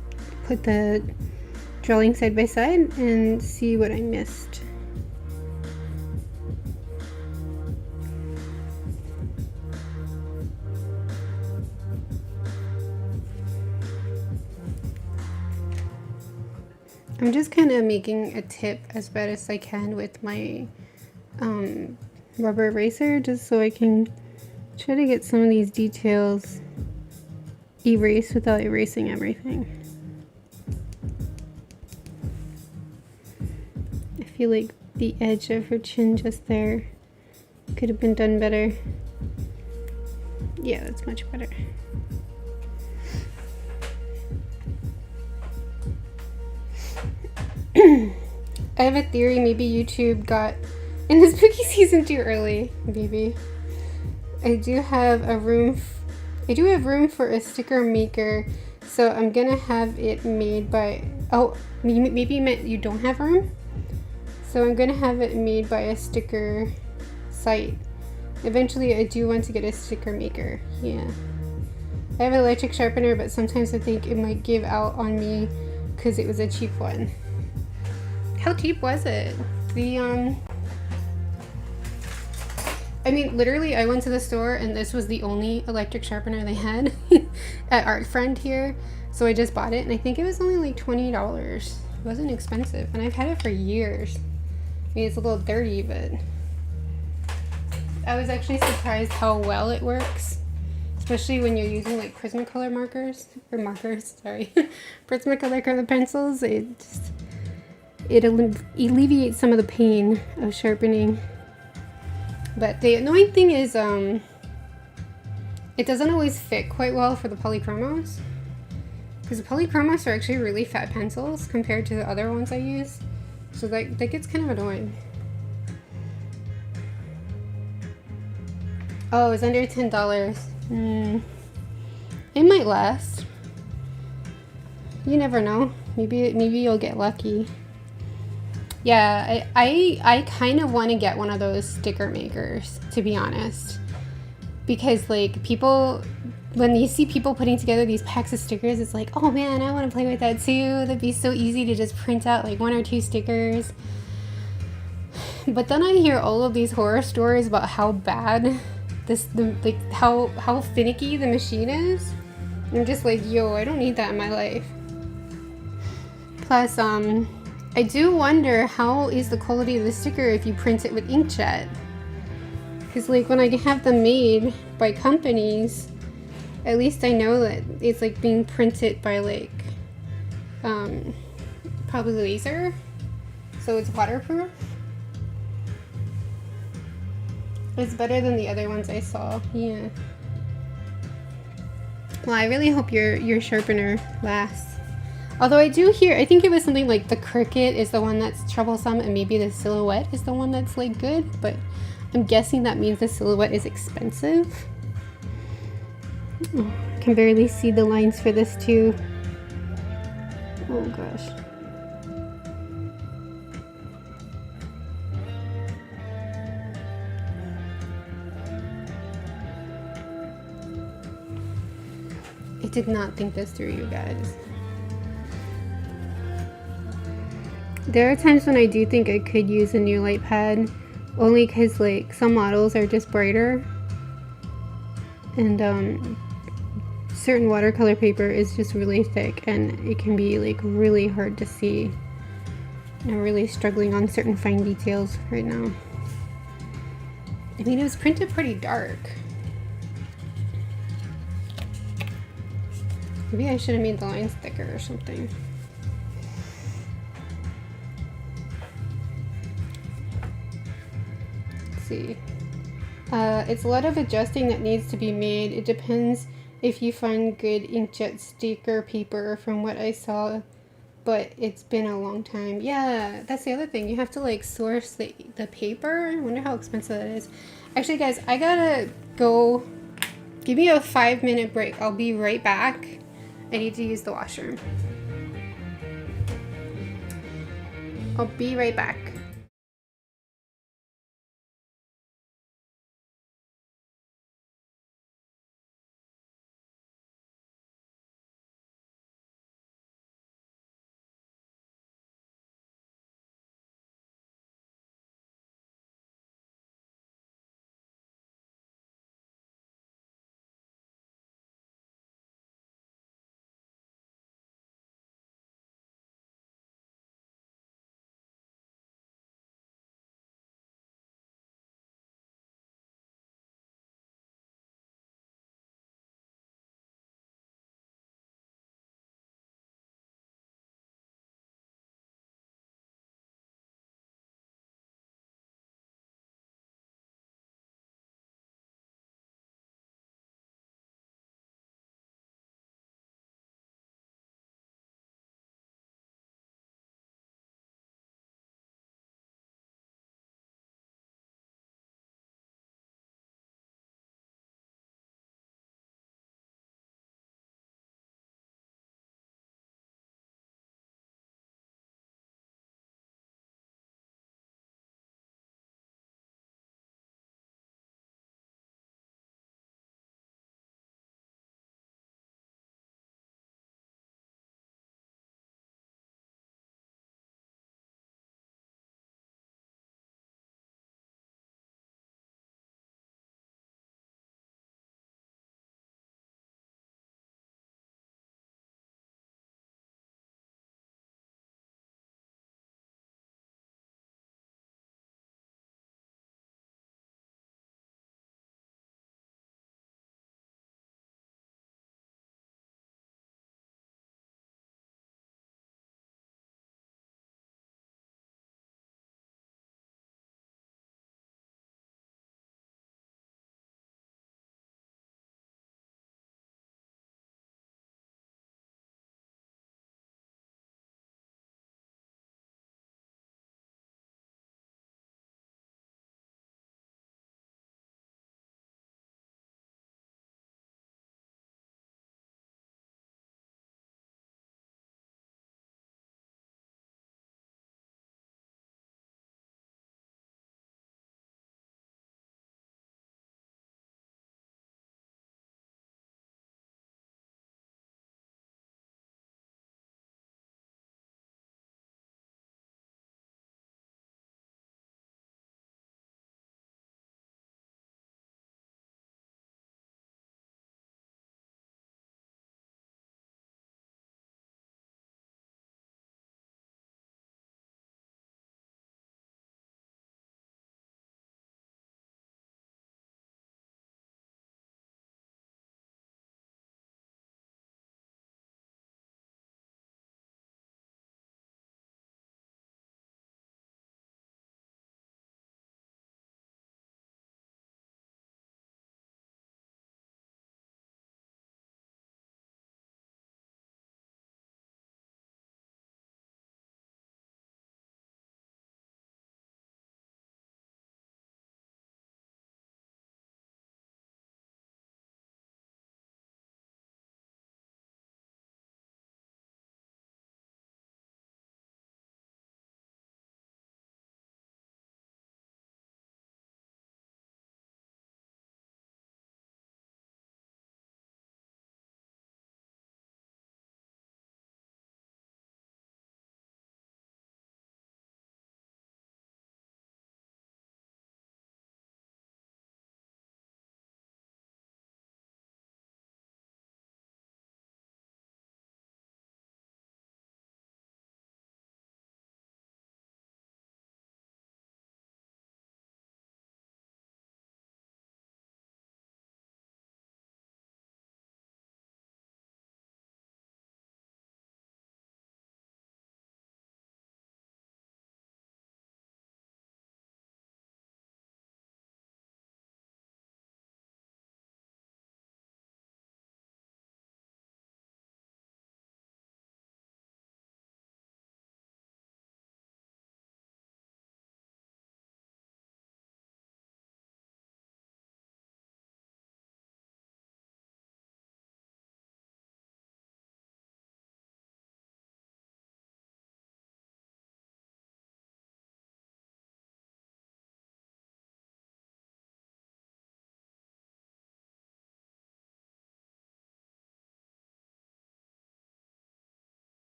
Speaker 1: put the drawing side by side and see what I missed. I'm just kind of making a tip as best as I can with my rubber eraser, just so I can try to get some of these details erased without erasing everything. I feel like the edge of her chin just there could have been done better. Yeah, that's much better. I have a theory, maybe YouTube got in the spooky season too early, maybe. I do have room for a sticker maker, so I'm gonna have it made by, oh, maybe you meant you don't have room? So I'm gonna have it made by a sticker site. Eventually I do want to get a sticker maker, yeah. I have an electric sharpener, but sometimes I think it might give out on me because it was a cheap one. How cheap was it? I mean, literally, I went to the store and this was the only electric sharpener they had at Art Friend here. So I just bought it, and I think it was only like $20. It wasn't expensive, and I've had it for years. I mean, it's a little dirty, but I was actually surprised how well it works, especially when you're using like Prismacolor Prismacolor color pencils. It alleviates some of the pain of sharpening. But the annoying thing is, it doesn't always fit quite well for the polychromos, because the polychromos are actually really fat pencils compared to the other ones I use, so that gets kind of annoying. Oh, it's under $10. It might last. You never know. Maybe you'll get lucky. Yeah, I kind of want to get one of those sticker makers, to be honest, because like people, when you see people putting together these packs of stickers, it's like, oh man, I want to play with that too. That'd be so easy to just print out like 1 or 2 stickers. But then I hear all of these horror stories about how bad like how finicky the machine is. I'm just like, yo, I don't need that in my life. Plus, I do wonder how is the quality of the sticker if you print it with inkjet. Because like when I have them made by companies, at least I know that it's like being printed by like probably laser, so it's waterproof. It's better than the other ones I saw. Yeah. Well, I really hope your sharpener lasts. Although I do hear, I think it was something like the Cricut is the one that's troublesome and maybe the Silhouette is the one that's like good, but I'm guessing that means the Silhouette is expensive. Oh, I can barely see the lines for this too. Oh gosh. I did not think this through, you guys. There are times when I do think I could use a new light pad, only because like some models are just brighter, and certain watercolor paper is just really thick and it can be like really hard to see. I'm really struggling on certain fine details right now. I mean, it was printed pretty dark. Maybe I should have made the lines thicker or something. Let's see. It's a lot of adjusting that needs to be made. It depends if you find good inkjet sticker paper from what I saw, but it's been a long time. Yeah, that's the other thing. You have to like source the paper. I wonder how expensive that is. Actually, guys, I gotta go. Give me a 5-minute break. I'll be right back. I need to use the washroom. I'll be right back.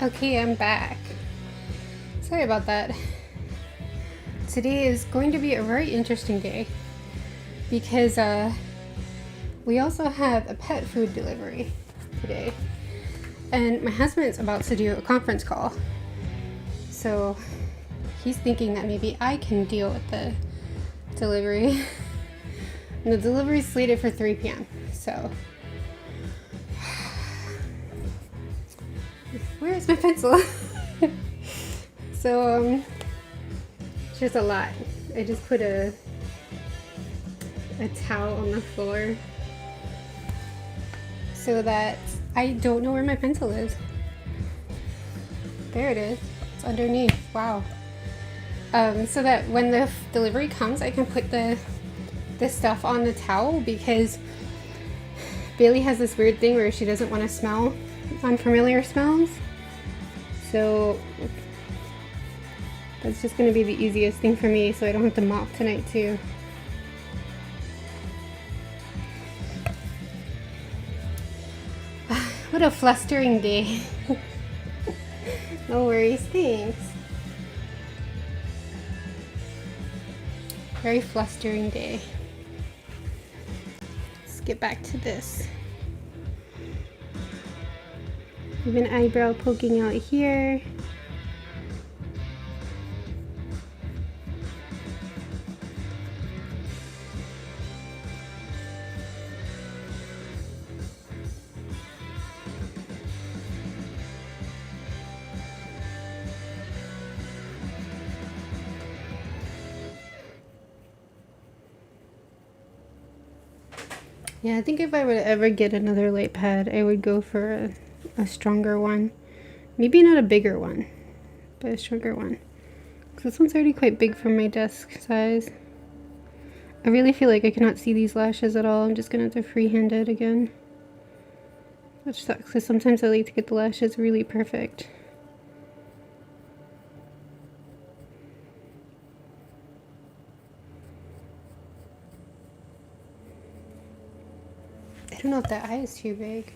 Speaker 1: Okay, I'm back. Sorry about that. Today is going to be a very interesting day because we also have a pet food delivery today. And my husband's about to do a conference call. So he's thinking that maybe I can deal with the delivery. And the delivery is slated for 3 p.m. So where's my pencil? So it's just a lot. I just put a towel on the floor so that I don't know where my pencil is. There it is. It's underneath. Wow. So that when the delivery comes, I can put the stuff on the towel, because Bailey has this weird thing where she doesn't want to smell unfamiliar smells. So that's just going to be the easiest thing for me, so I don't have to mop tonight too. What a flustering day. No worries, thanks. Very flustering day. Let's get back to this. I have an eyebrow poking out here. Yeah, I think if I would ever get another light pad, I would go for a stronger one. Maybe not a bigger one, but a stronger one. Because this one's already quite big for my desk size. I really feel like I cannot see these lashes at all. I'm just going to have to freehand it again. Which sucks, because sometimes I like to get the lashes really perfect. I don't know if that eye is too big.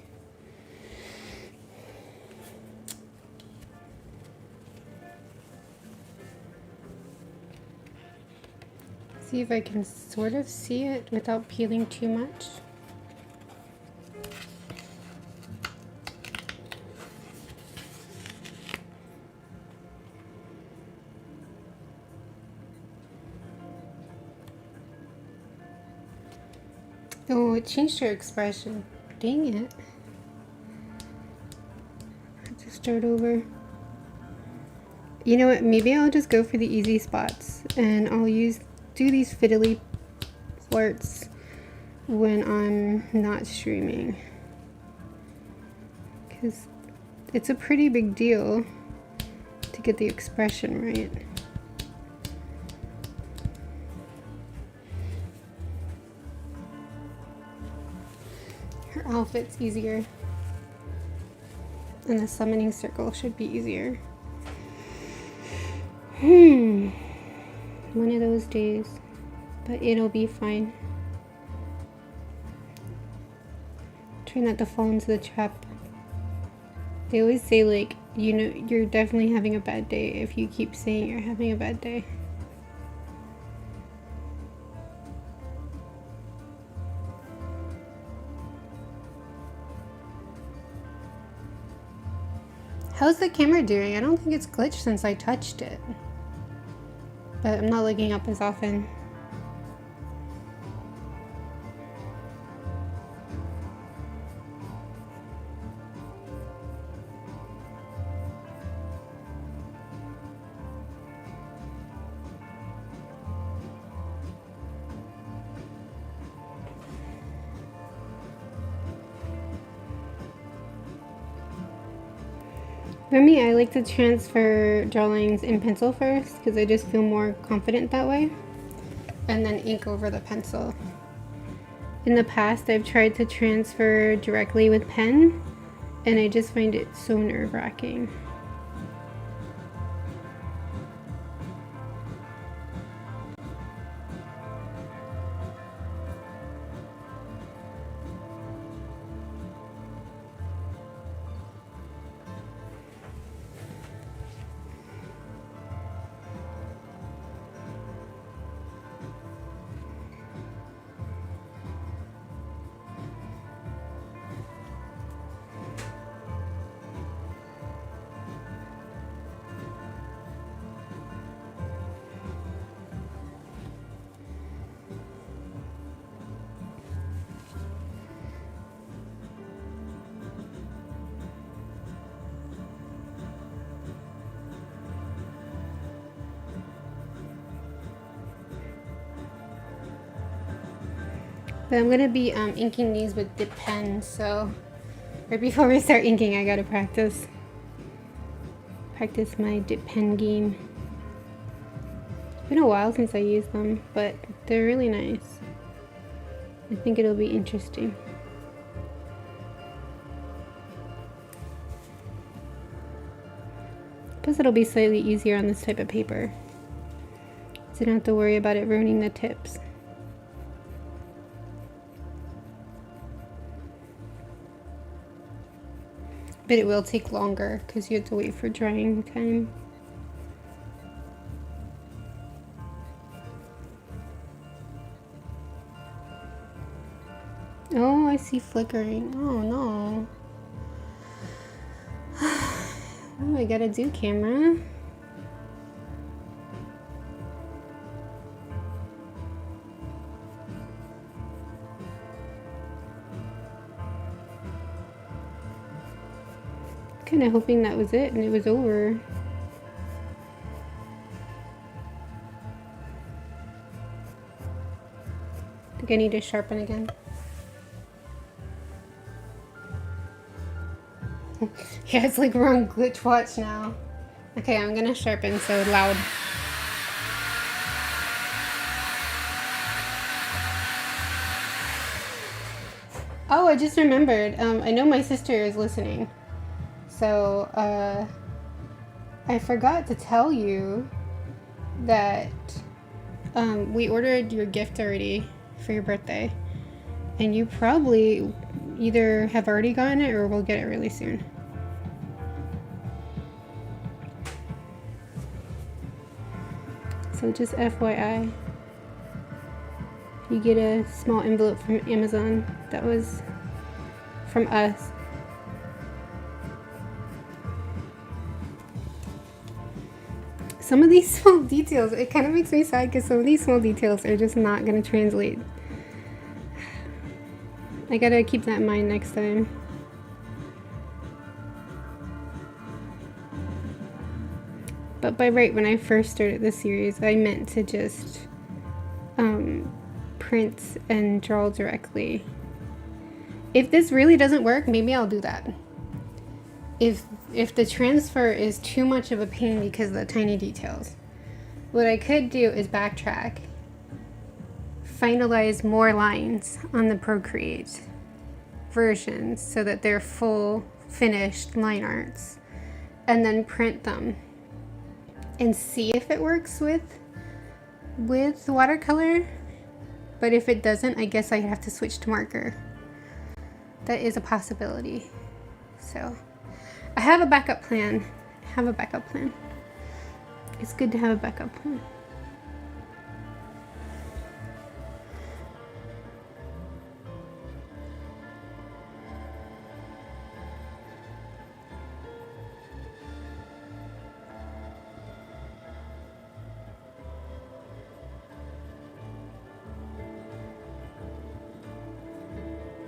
Speaker 1: See if I can sort of see it without peeling too much. Oh, it changed her expression. Dang it. I have to start over. You know what? Maybe I'll just go for the easy spots, and I'll do these fiddly parts when I'm not streaming, because it's a pretty big deal to get the expression right. Her outfit's easier, and the summoning circle should be easier. One of those days, but it'll be fine. Try not to fall into the trap. They always say, like, you know, you're definitely having a bad day if you keep saying you're having a bad day. How's the camera doing? I don't think it's glitched since I touched it. But I'm not looking up as often. For me, I like to transfer drawings in pencil first, because I just feel more confident that way, and then ink over the pencil. In the past, I've tried to transfer directly with pen, and I just find it so nerve-wracking. But I'm gonna be inking these with dip pens, so right before we start inking, I gotta practice my dip pen game. It's been a while since I used them, but they're really nice. I think it'll be interesting. Plus it'll be slightly easier on this type of paper, so you don't have to worry about it ruining the tips. But it will take longer because you have to wait for drying time. Oh, I see flickering. Oh no. What do I gotta do, camera? Kind of hoping that was it and it was over. I think I need to sharpen again. Yeah, it's like we're on glitch watch now. Okay, I'm gonna sharpen so loud. Oh, I just remembered. I know my sister is listening. So, I forgot to tell you that we ordered your gift already for your birthday. And you probably either have already gotten it or will get it really soon. So just FYI, you get a small envelope from Amazon that was from us. Some of these small details, it kind of makes me sad because some of these small details are just not going to translate. I gotta keep that in mind next time. But by right, when I first started this series, I meant to just print and draw directly. If this really doesn't work, maybe I'll do that. If the transfer is too much of a pain because of the tiny details, what I could do is backtrack, finalize more lines on the Procreate versions so that they're full finished line arts, and then print them and see if it works with watercolor. But if it doesn't, I guess I have to switch to marker. That is a possibility. So I have a backup plan. It's good to have a backup plan.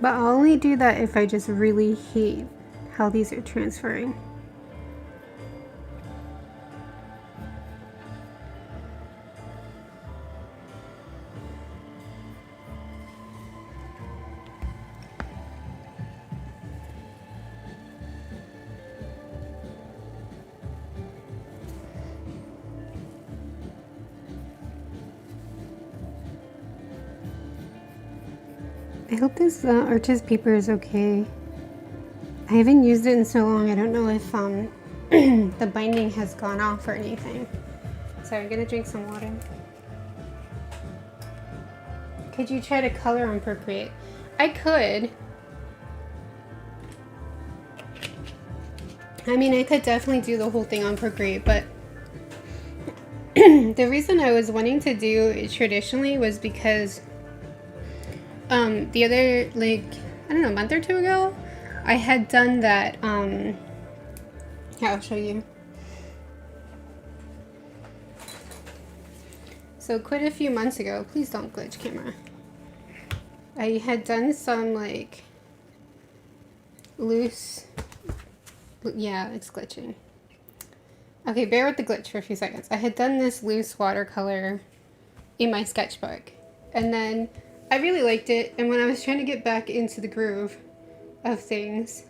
Speaker 1: But I'll only do that if I just really hate how these are transferring. I hope this artist paper is okay. I haven't used it in so long, I don't know if the binding has gone off or anything. Sorry, I'm gonna drink some water. Could you try to color on Procreate? I could. I mean, I could definitely do the whole thing on Procreate, but the reason I was wanting to do it traditionally was because the other, like, I don't know, a month or two ago, I had done that, yeah, I'll show you. So quite a few months ago, please don't glitch, camera. I had done some, like, loose, yeah, it's glitching. Okay, bear with the glitch for a few seconds. I had done this loose watercolor in my sketchbook, and then I really liked it, and when I was trying to get back into the groove of things,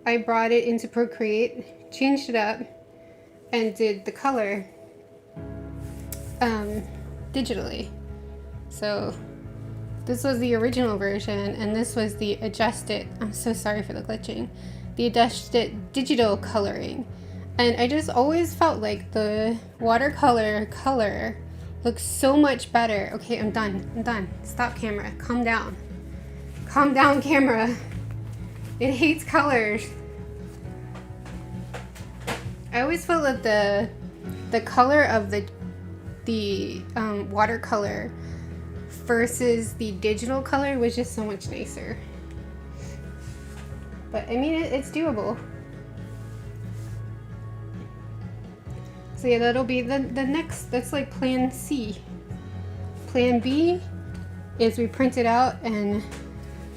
Speaker 1: I brought it into Procreate, changed it up, and did the color digitally. So this was the original version, and this was the adjusted, I'm so sorry for the glitching, the adjusted digital coloring. And I just always felt like the watercolor color looks so much better. Okay, I'm done. Stop, camera. Calm down. Calm down, camera. It hates colors. I always felt that the color of the watercolor versus the digital color was just so much nicer. But I mean, it's doable. So yeah, that'll be the next, that's like plan C. Plan B is we print it out and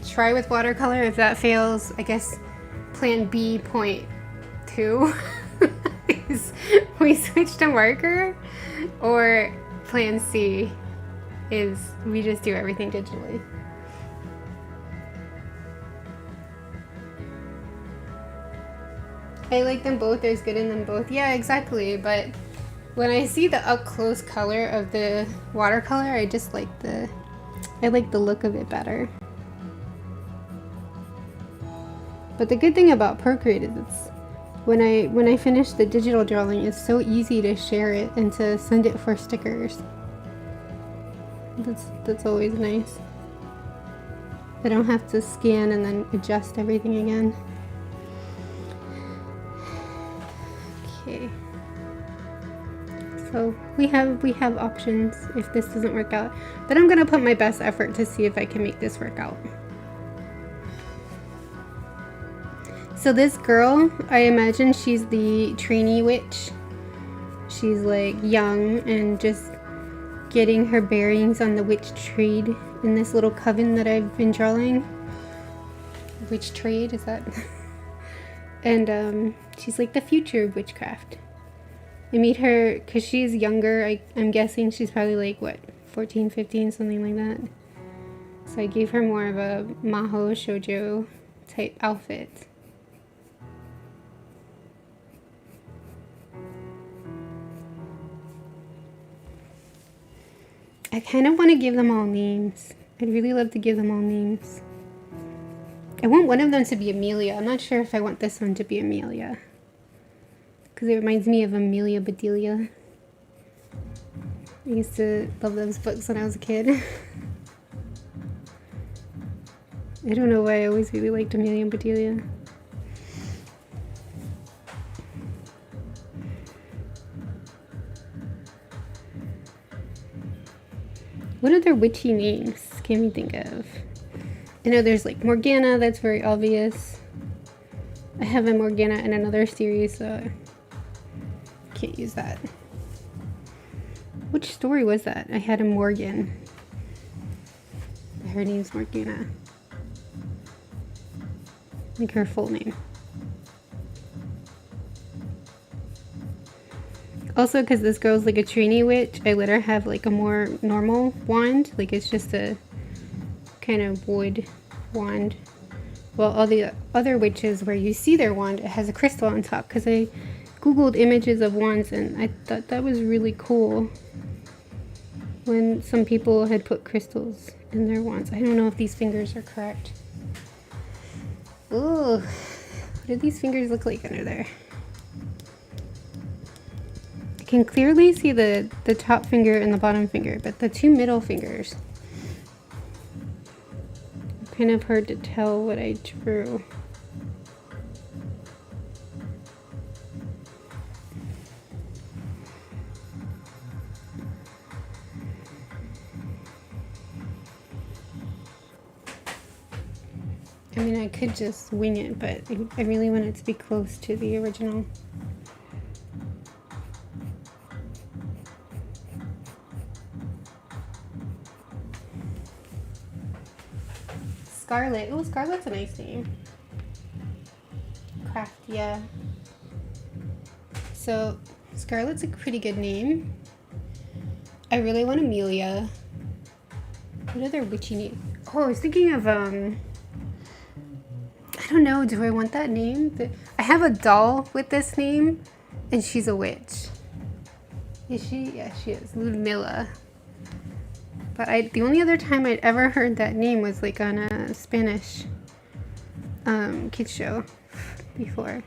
Speaker 1: try with watercolor. If that fails, I guess plan B point 2 is we switch to marker, or plan C is we just do everything digitally. I like them both, there's good in them both. Yeah, exactly, but when I see the up close color of the watercolor, I just like the look of it better. But the good thing about Procreate is it's when I finish the digital drawing, it's so easy to share it and to send it for stickers. That's always nice. I don't have to scan and then adjust everything again. Okay. So we have options if this doesn't work out. But I'm gonna put my best effort to see if I can make this work out. So this girl, I imagine she's the trainee witch. She's like young and just getting her bearings on the witch trade in this little coven that I've been drawing. Witch trade, is that? And she's like the future of witchcraft. I meet her because she's younger. I'm guessing she's probably like, what, 14, 15, something like that. So I gave her more of a Maho Shoujo type outfit. I kind of want to give them all names. I'd really love to give them all names. I want one of them to be Amelia. I'm not sure if I want this one to be Amelia, because it reminds me of Amelia Bedelia. I used to love those books when I was a kid. I don't know why I always really liked Amelia Bedelia. What other witchy names can we think of? I know there's like Morgana, that's very obvious. I have a Morgana in another series, so I can't use that. Which story was that? I had a Morgan. Her name's Morgana. Like her full name. Also, because this girl's like a trainee witch, I let her have like a more normal wand. Like it's just a kind of wood wand. Well, all the other witches where you see their wand, it has a crystal on top. Because I googled images of wands and I thought that was really cool. When some people had put crystals in their wands. I don't know if these fingers are correct. Ooh, what do these fingers look like under there? I can clearly see the top finger and the bottom finger, but the two middle fingers, kind of hard to tell what I drew. I mean, I could just wing it, but I really want it to be close to the original. Scarlet. Oh, Scarlet's a nice name. Craft, yeah. So, Scarlet's a pretty good name. I really want Amelia. What other witchy name? Oh, I was thinking of, I don't know, do I want that name? I have a doll with this name, and she's a witch. Is she? Yeah, she is. Ludmilla. But the only other time I'd ever heard that name was like on a Spanish kids show before.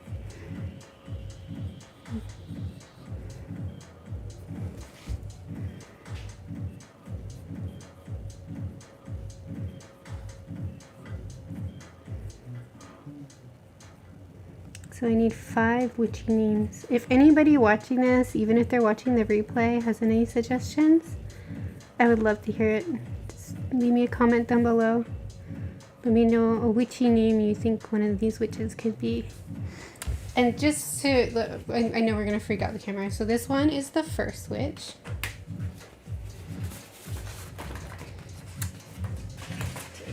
Speaker 1: So I need 5 witchy names. If anybody watching this, even if they're watching the replay, has any suggestions, I would love to hear it. Just leave me a comment down below. Let me know a witchy name you think one of these witches could be. And just to, I know we're gonna freak out the camera. So this one is the first witch.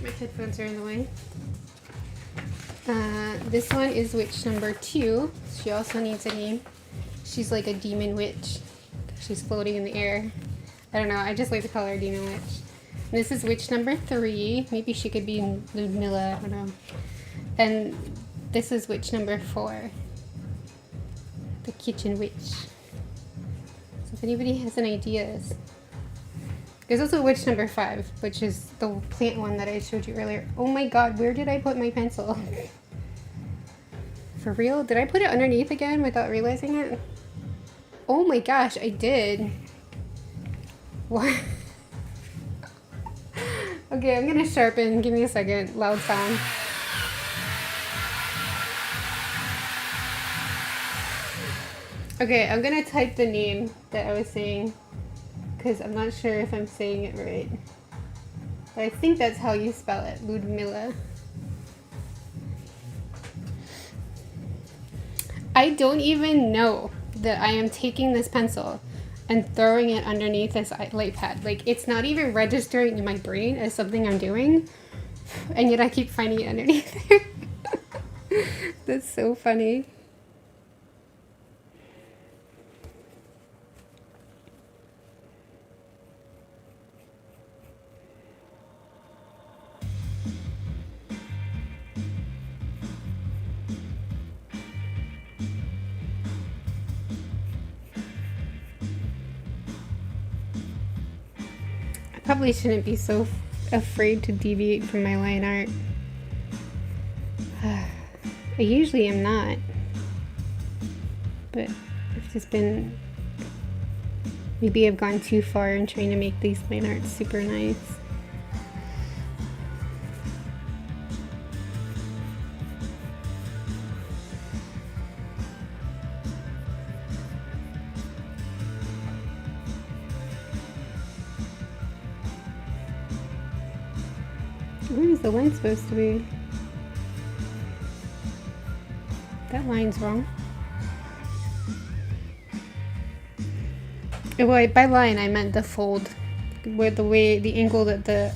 Speaker 1: My headphones are in the way. This one is witch number 2. She also needs a name. She's like a demon witch. She's floating in the air. I don't know, I just like to call her demon witch. And this is witch number 3. Maybe she could be Ludmilla, I don't know. And this is witch number 4. The kitchen witch. So if anybody has any ideas. There's also witch number 5, which is the plant one that I showed you earlier. Oh my god, where did I put my pencil? For real? Did I put it underneath again without realizing it? Oh my gosh, I did. What? Okay, I'm gonna sharpen. Give me a second. Loud sound. Okay, I'm gonna type the name that I was saying, because I'm not sure if I'm saying it right. But I think that's how you spell it, Ludmilla. I don't even know that I am taking this pencil and throwing it underneath this light pad. Like, it's not even registering in my brain as something I'm doing, and yet I keep finding it underneath there. That's so funny. Probably shouldn't be so afraid to deviate from my line art. I usually am not, but I've just been, maybe I've gone too far in trying to make these line arts super nice. Where is the line supposed to be? That line's wrong. Well, by line I meant the fold, where the angle that the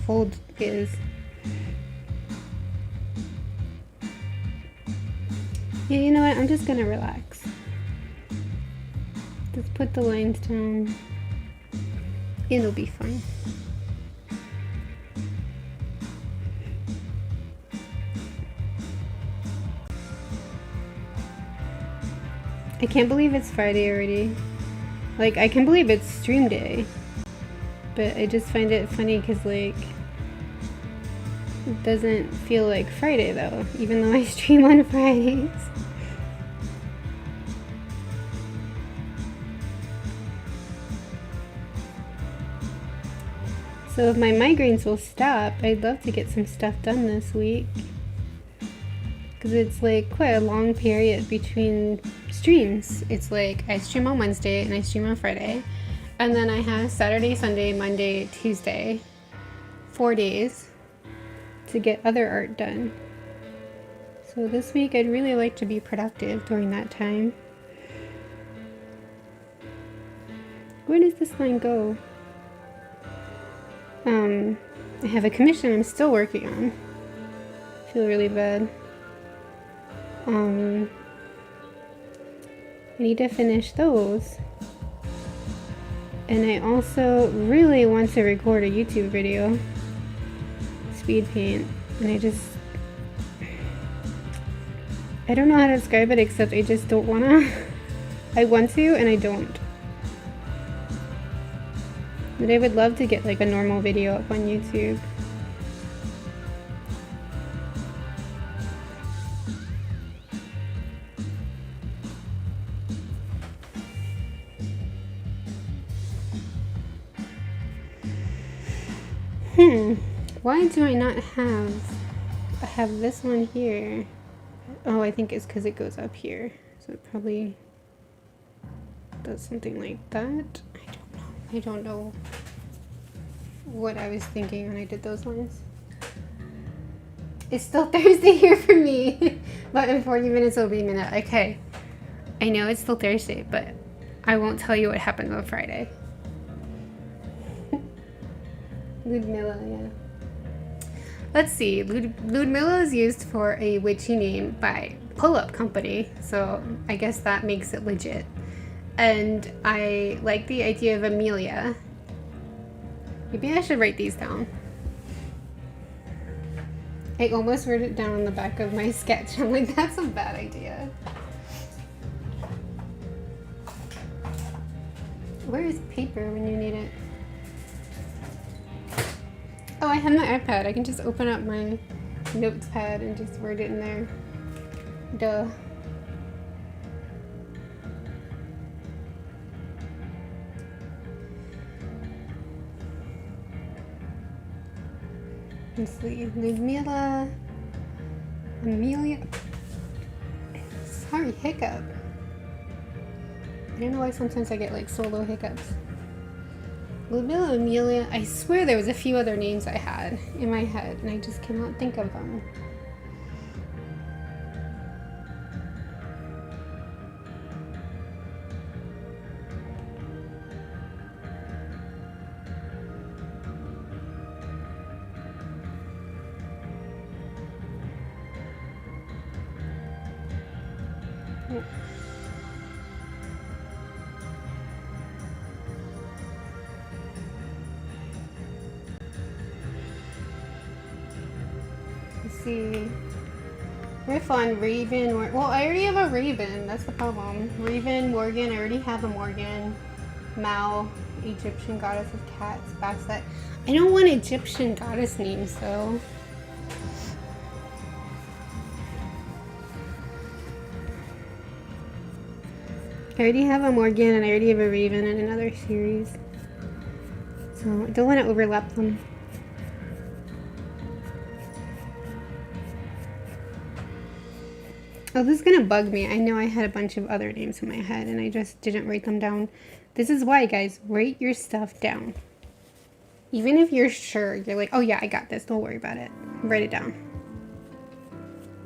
Speaker 1: fold is. Yeah, you know what? I'm just gonna relax. Just put the lines down. It'll be fine. I can't believe it's Friday already. Like, I can believe it's stream day, but I just find it funny because, like, it doesn't feel like Friday though, even though I stream on Fridays. So if my migraines will stop, I'd love to get some stuff done this week. Because it's like quite a long period between streams. It's like I stream on Wednesday and I stream on Friday. And then I have Saturday, Sunday, Monday, Tuesday. 4 days to get other art done. So this week I'd really like to be productive during that time. Where does this line go? I have a commission I'm still working on. I feel really bad. I need to finish those. And I also really want to record a YouTube video, speed paint, and I don't know how to describe it except I just don't wanna. I want to and I don't. But I would love to get like a normal video up on YouTube. Why do I not have... I have this one here. Oh, I think it's because it goes up here. So it probably does something like that. I don't know what I was thinking when I did those ones. It's still Thursday here for me. But in 40 minutes it'll be midnight. Okay. I know it's still Thursday, but I won't tell you what happened on Friday. Ludmilla, yeah. Let's see. Ludmilla is used for a witchy name by Pull-Up Company, so I guess that makes it legit. And I like the idea of Amelia. Maybe I should write these down. I almost wrote it down on the back of my sketch. I'm like, that's a bad idea. Where is paper when you need it? Oh, I have my iPad. I can just open up my notes pad and just write it in there. Duh. Let's see. Ludmilla. Amelia. Sorry, hiccup. I don't know why sometimes I get like solo hiccups. Ludmilla, Amelia. I swear there was a few other names I had in my head and I just cannot think of them. See, riff on Raven or well, I already have a Raven. That's the problem. Raven, Morgan. I already have a Morgan. Mao, Egyptian goddess of cats. Bastet. I don't want Egyptian goddess names though. I already have a Morgan and I already have a Raven in another series, so I don't want to overlap them. Oh, this is gonna bug me. I know I had a bunch of other names in my head and I just didn't write them down. This is why, guys, write your stuff down. Even if you're sure, you're like, oh yeah, I got this, don't worry about it. Write it down.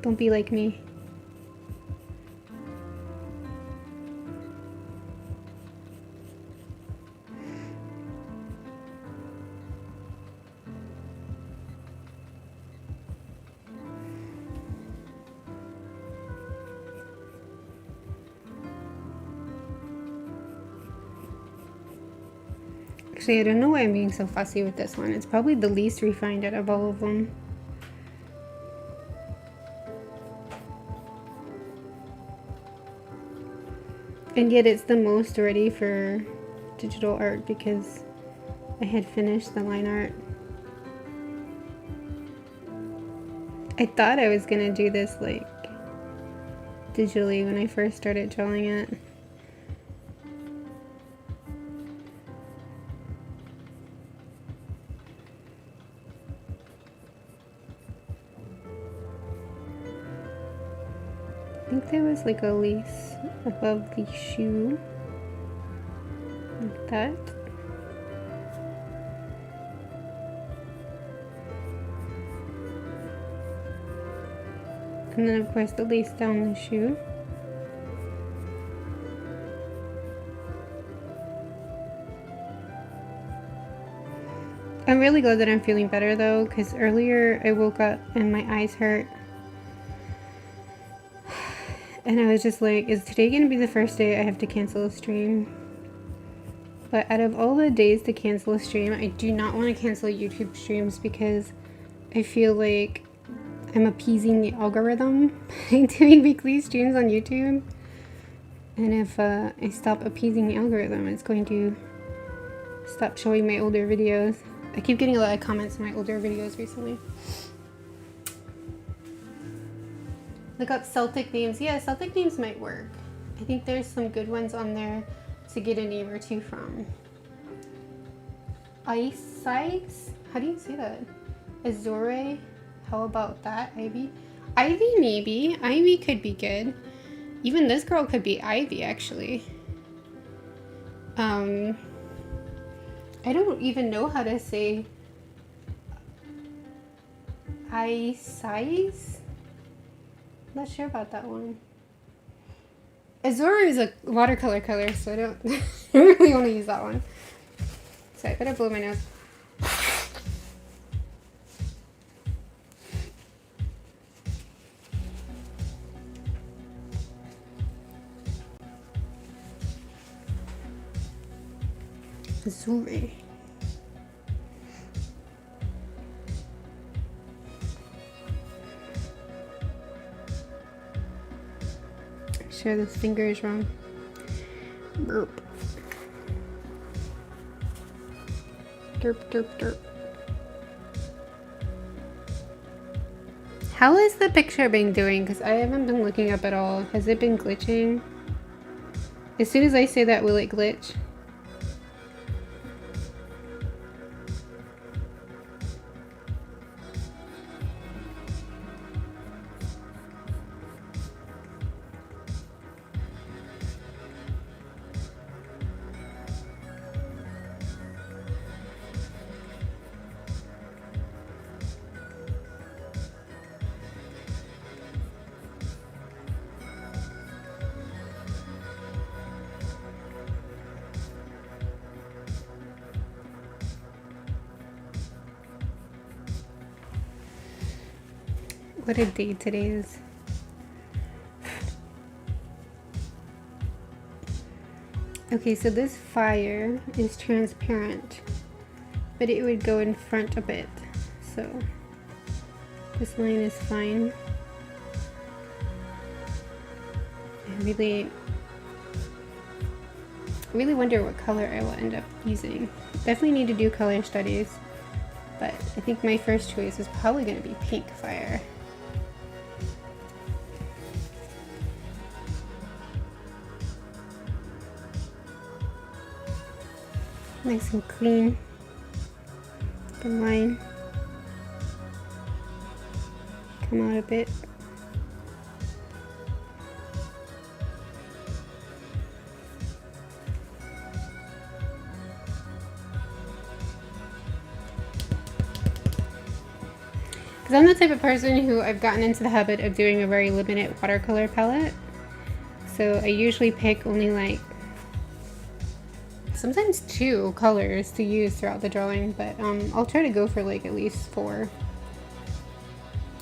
Speaker 1: Don't be like me. Actually, I don't know why I'm being so fussy with this one. It's probably the least refined out of all of them. And yet it's the most ready for digital art because I had finished the line art. I thought I was gonna do this like digitally when I first started drawing it. I think there was like a lace above the shoe, like that. And then of course the lace down the shoe. I'm really glad that I'm feeling better though, because earlier I woke up and my eyes hurt. And I was just like, is today going to be the first day I have to cancel a stream? But out of all the days to cancel a stream, I do not want to cancel YouTube streams because I feel like I'm appeasing the algorithm by doing weekly streams on YouTube. And if I stop appeasing the algorithm, it's going to stop showing my older videos. I keep getting a lot of comments on my older videos recently. Look up Celtic names. Yeah, Celtic names might work. I think there's some good ones on there to get a name or two from. Ice? How do you say that? Azure? How about that? Ivy? Ivy maybe. Ivy could be good. Even this girl could be Ivy actually. I don't even know how to say size. Not sure about that one. Azure is a watercolor color, so I don't really want to use that one. So I better blow my nose. Azure. Sure, this finger is wrong. Burp. Derp, derp, derp. How is the picture been doing? Because I haven't been looking up at all. Has it been glitching? As soon as I say that, will it glitch? What a day today is. Okay, so this fire is transparent, but it would go in front a bit. So this line is fine. I really wonder what color I will end up using. Definitely need to do color studies, but I think my first choice is probably going to be pink fire. Nice and clean. The line come out a bit. Because I'm the type of person who I've gotten into the habit of doing a very limited watercolor palette. So I usually pick only like sometimes 2 colors to use throughout the drawing, but I'll try to go for like at least 4.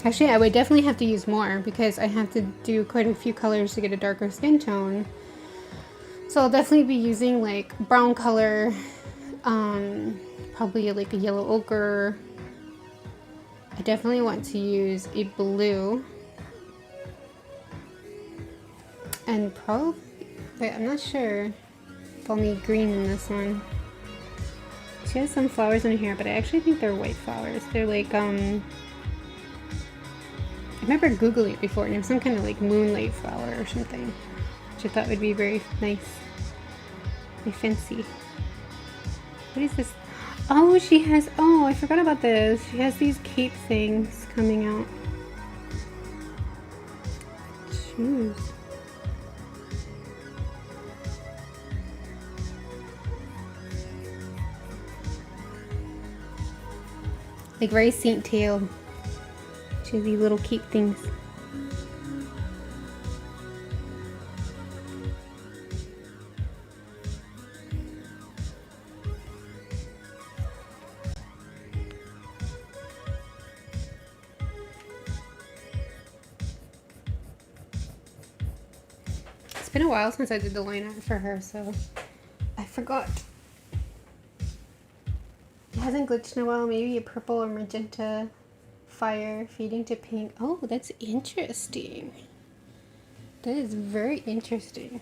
Speaker 1: Actually, I would definitely have to use more because I have to do quite a few colors to get a darker skin tone. So I'll definitely be using like brown color, probably like a yellow ochre. I definitely want to use a blue. And probably, wait, I'm not sure. I'll need green in this one. She has some flowers in here, but I actually think they're white flowers. They're like, I remember Googling it before, and it was some kind of like moonlight flower or something, which I thought would be very nice. Very fancy. What is this? Oh, she has, oh, I forgot about this. She has these cape things coming out. Shoes. Like very Saint Tail. She has these little cape things. It's been a while since I did the line art for her, so I forgot hasn't glitched in a while. Maybe a purple or magenta fire fading to pink. Oh, that's interesting. That is very interesting.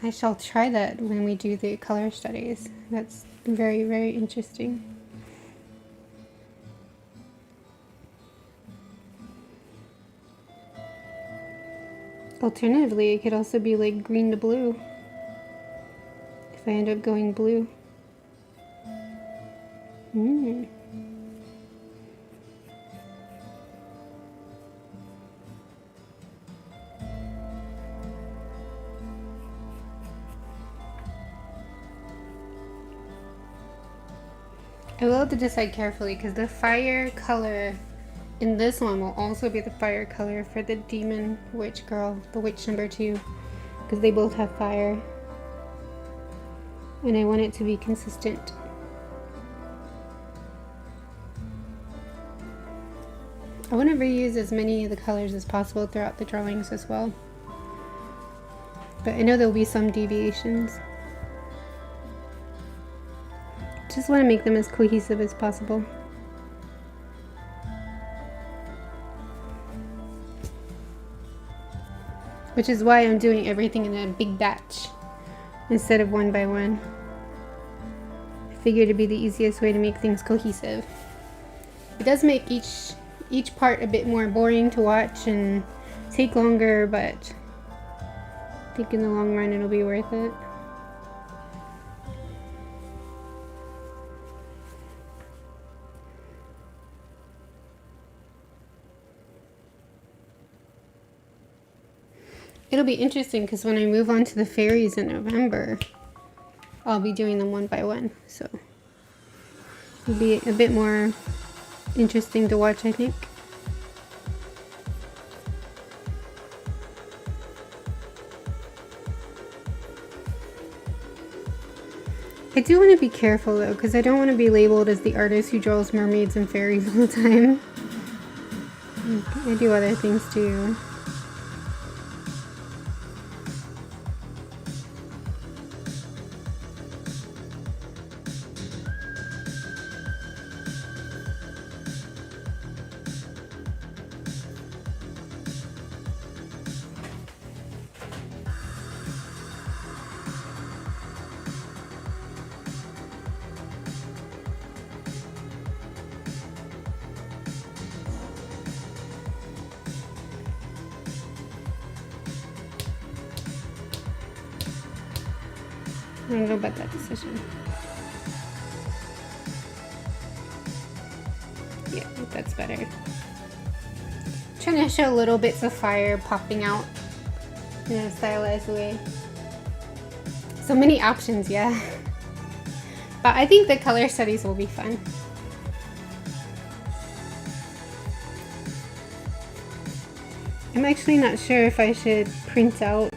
Speaker 1: I shall try that when we do the color studies. That's very, very interesting. Alternatively, it could also be like green to blue. If I end up going blue. I will have to decide carefully because the fire color in this one will also be the fire color for the demon witch girl, the witch number 2, because they both have fire. And I want it to be consistent. I want to reuse as many of the colors as possible throughout the drawings as well. But I know there will be some deviations. Just want to make them as cohesive as possible. Which is why I'm doing everything in a big batch instead of one by one. I figured it'd be the easiest way to make things cohesive. It does make each part a bit more boring to watch and take longer, but I think in the long run it'll be worth it. It'll be interesting because when I move on to the fairies in November, I'll be doing them one by one, so it'll be a bit more interesting to watch, I think. I do want to be careful though, because I don't want to be labeled as the artist who draws mermaids and fairies all the time. I do other things too. I don't know about that decision. Yeah, that's better. Trying to show little bits of fire popping out in a stylized way. So many options, yeah. But I think the color studies will be fun. I'm actually not sure if I should print out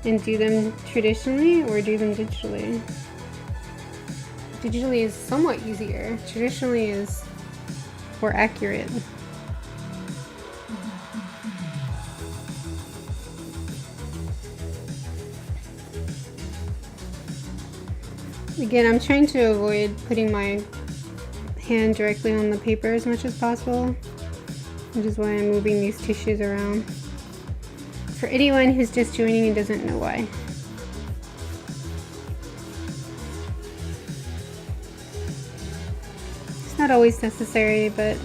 Speaker 1: and do them traditionally or do them digitally. Digitally is somewhat easier. Traditionally is more accurate. Again, I'm trying to avoid putting my hand directly on the paper as much as possible, which is why I'm moving these tissues around. For anyone who's just joining and doesn't know why. It's not always necessary, but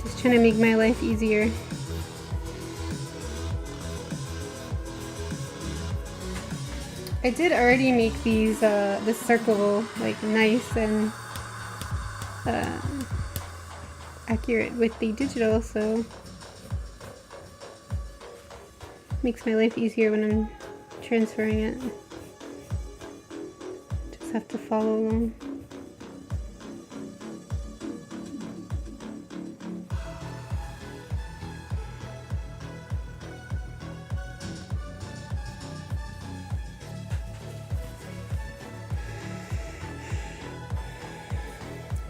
Speaker 1: just trying to make my life easier. I did already make these, this circle, like nice and accurate with the digital, so makes my life easier when I'm transferring it. Just have to follow along.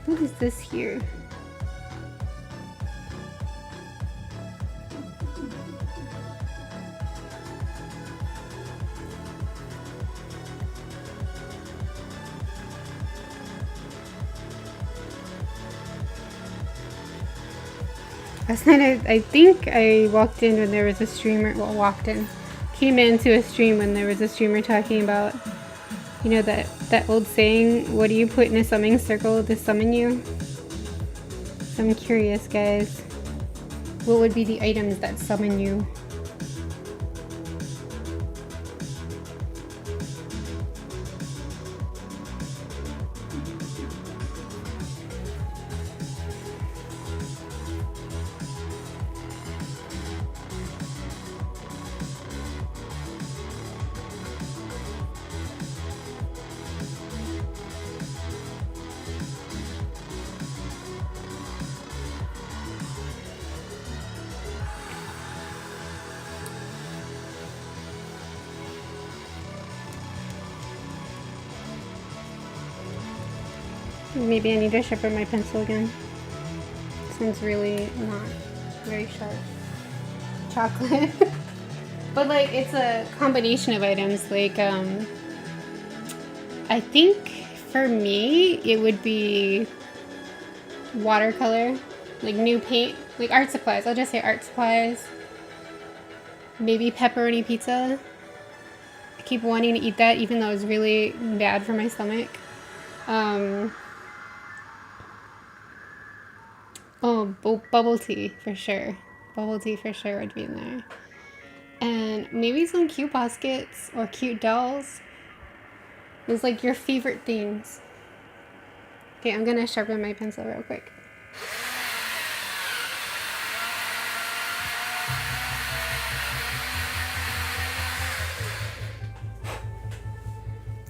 Speaker 1: What is this here? Last night I think I walked in when there was a streamer, came into a stream when there was a streamer talking about, you know, that old saying, what do you put in a summoning circle to summon you? So I'm curious, guys. What would be the items that summon you? Maybe I need to sharpen my pencil again. This one's really not very sharp. Chocolate. But like, it's a combination of items. Like, I think for me, it would be watercolor, like new paint, like art supplies. I'll just say art supplies. Maybe pepperoni pizza. I keep wanting to eat that even though it's really bad for my stomach. Oh, bubble tea for sure. Bubble tea for sure would be in there. And maybe some cute baskets or cute dolls. Those like your favorite things. Okay, I'm gonna sharpen my pencil real quick.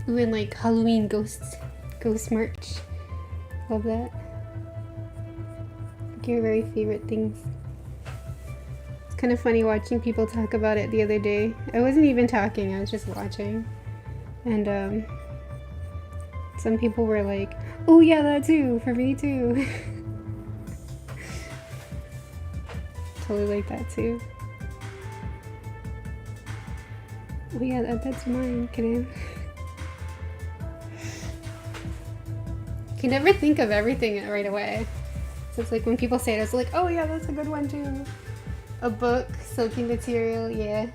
Speaker 1: Ooh, and like Halloween ghost merch. Love that. Like your very favorite things. It's kind of funny watching people talk about it the other day. I wasn't even talking, I was just watching. And some people were like, oh yeah, that too, for me too. Totally like that too. Oh yeah, that's mine. Can never think of everything right away. So it's like when people say it, it's like, oh yeah, that's a good one too. A book, silky material, yeah.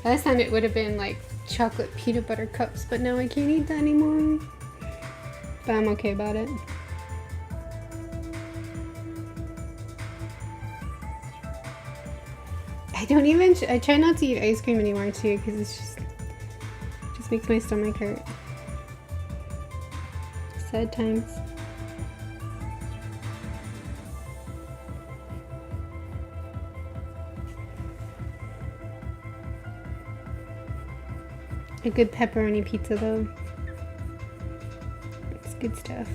Speaker 1: Last time it would have been like chocolate peanut butter cups, but now I can't eat that anymore. But I'm okay about it. I try not to eat ice cream anymore too, because it just makes my stomach hurt. Sad times. A good pepperoni pizza though. It's good stuff.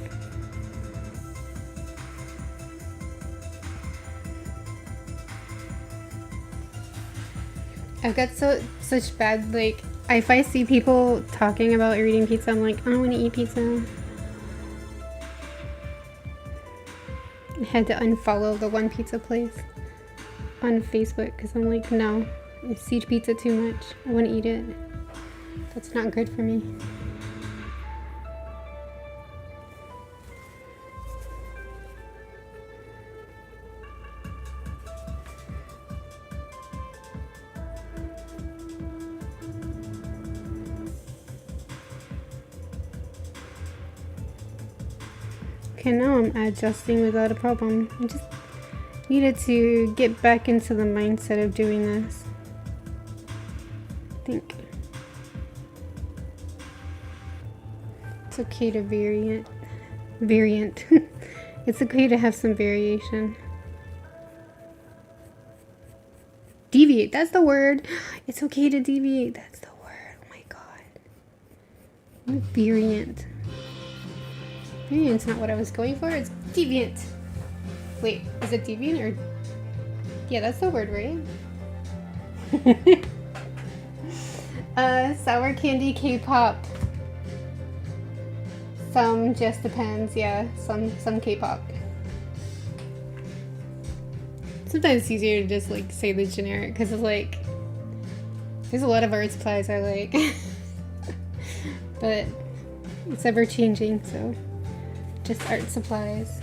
Speaker 1: I've got such bad, like, if I see people talking about eating pizza, I'm like, I don't want to eat pizza. I had to unfollow the one pizza place on Facebook because I'm like, no, I siege pizza too much. I want to eat it. That's not good for me. Okay, now I'm adjusting without a problem. I just needed to get back into the mindset of doing this. I think it's okay to variant. It's okay to have some variation. Deviate, that's the word. It's okay to deviate, that's the word. Oh my god. Variant. Variant's not what I was going for, it's deviant. Wait, is it deviant or? Yeah, that's the word, right? Sour candy K-pop. Some just depends, yeah. Some K-pop. Sometimes it's easier to just like say the generic because it's like there's a lot of art supplies I like. but it's ever changing, so just art supplies.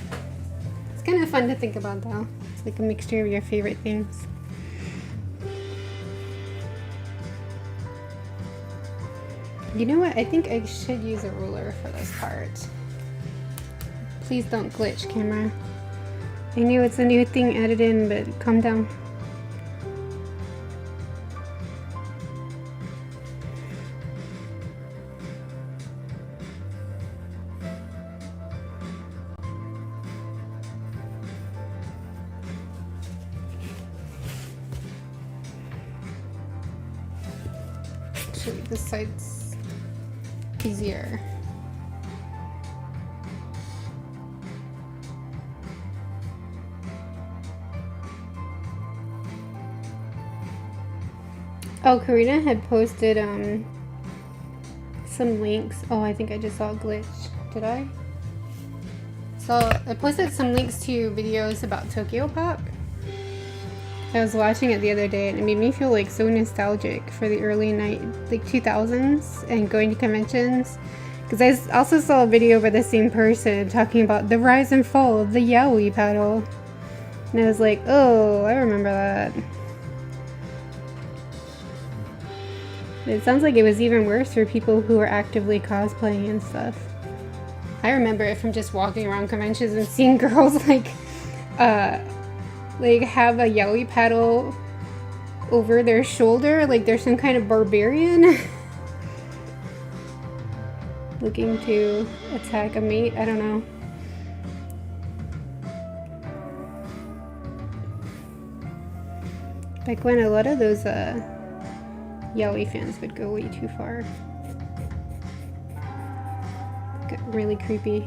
Speaker 1: It's kind of fun to think about though. It's like a mixture of your favorite things. You know what? I think I should use a ruler for this part. Please don't glitch, camera. I knew it's a new thing added in, but calm down. Actually, this side's easier. Oh, Karina had posted some links. Oh, I think I just saw a glitch. Did I? So I posted some links to videos about Tokyo Pop. I was watching it the other day and it made me feel like so nostalgic for the early 2000s and going to conventions. Because I also saw a video by the same person talking about the rise and fall of the yaoi paddle. And I was like, oh, I remember that. It sounds like it was even worse for people who were actively cosplaying and stuff. I remember it from just walking around conventions and seeing girls like have a yaoi paddle over their shoulder, like they're some kind of barbarian looking to attack a mate. I don't know. Back when a lot of those yaoi fans would go way too far. Got really creepy.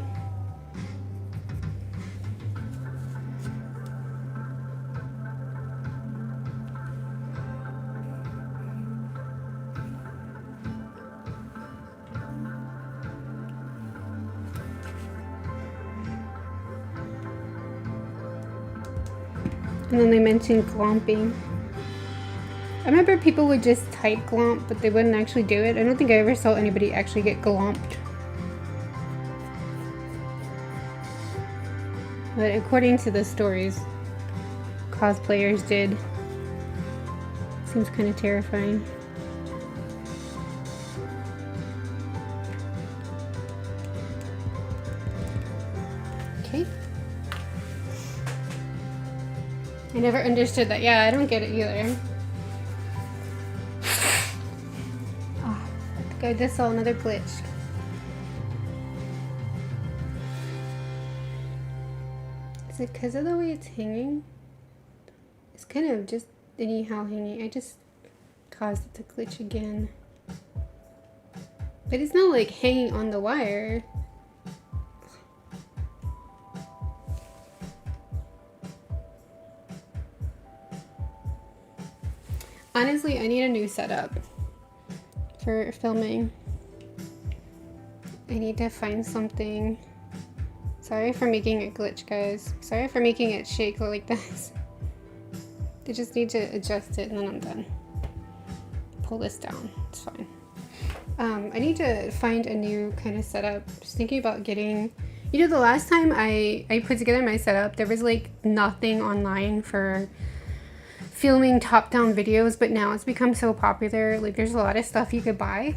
Speaker 1: And then they mentioned glomping. I remember people would just type glomp, but they wouldn't actually do it. I don't think I ever saw anybody actually get glomped. But according to the stories, cosplayers did. Seems kind of terrifying. Okay. I never understood that. Yeah, I don't get it either. I just saw another glitch. Is it because of the way it's hanging? It's kind of just anyhow hanging. I just caused it to glitch again. But it's not like hanging on the wire. Honestly, I need a new setup for filming. I need to find something. Sorry for making it glitch, guys. Sorry for making it shake like this. I just need to adjust it and then I'm done. Pull this down, it's fine. I need to find a new kind of setup. Just thinking about getting, you know, the last time I put together my setup, there was like nothing online for filming top-down videos, but now it's become so popular. Like there's a lot of stuff you could buy.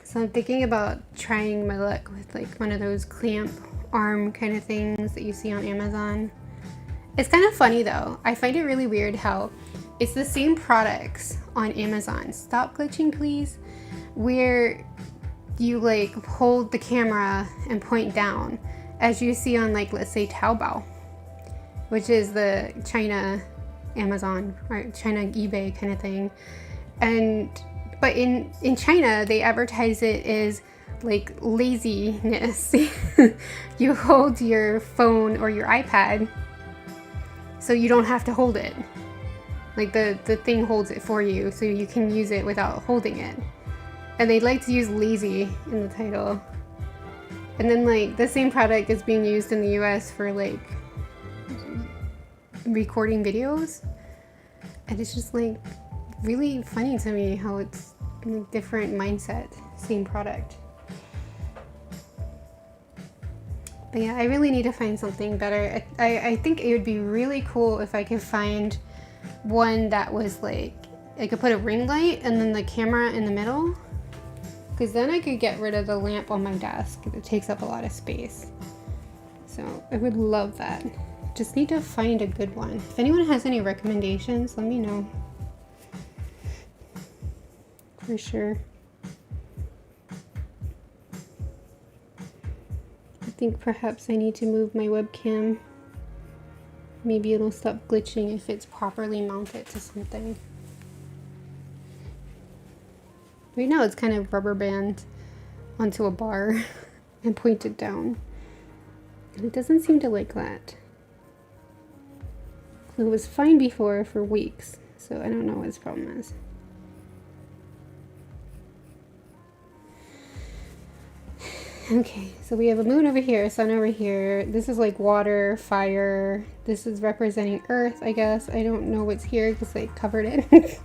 Speaker 1: So I'm thinking about trying my luck with like one of those clamp arm kind of things that you see on Amazon. It's kind of funny though. I find it really weird how it's the same products on Amazon. Stop glitching, please. Where you like hold the camera and point down as you see on like, let's say Taobao, which is the China Amazon or China eBay kind of thing. But in China they advertise it as like laziness. You hold your phone or your iPad so you don't have to hold it. Like the thing holds it for you so you can use it without holding it. And they like to use lazy in the title. And then like the same product is being used in the US for like recording videos. And it's just like really funny to me how it's different mindset, same product. But yeah, I really need to find something better. I think it would be really cool if I could find one that was like, I could put a ring light and then the camera in the middle, because then I could get rid of the lamp on my desk. It takes up a lot of space. So I would love that. Just need to find a good one. If anyone has any recommendations, let me know. For sure. I think perhaps I need to move my webcam. Maybe it'll stop glitching if it's properly mounted to something. Right now it's kind of rubber band onto a bar and pointed down. And it doesn't seem to like that. It was fine before for weeks, so I don't know what his problem is. Okay, so we have a moon over here, sun over here. This is like water, fire. This is representing earth, I guess. I don't know what's here because I covered it.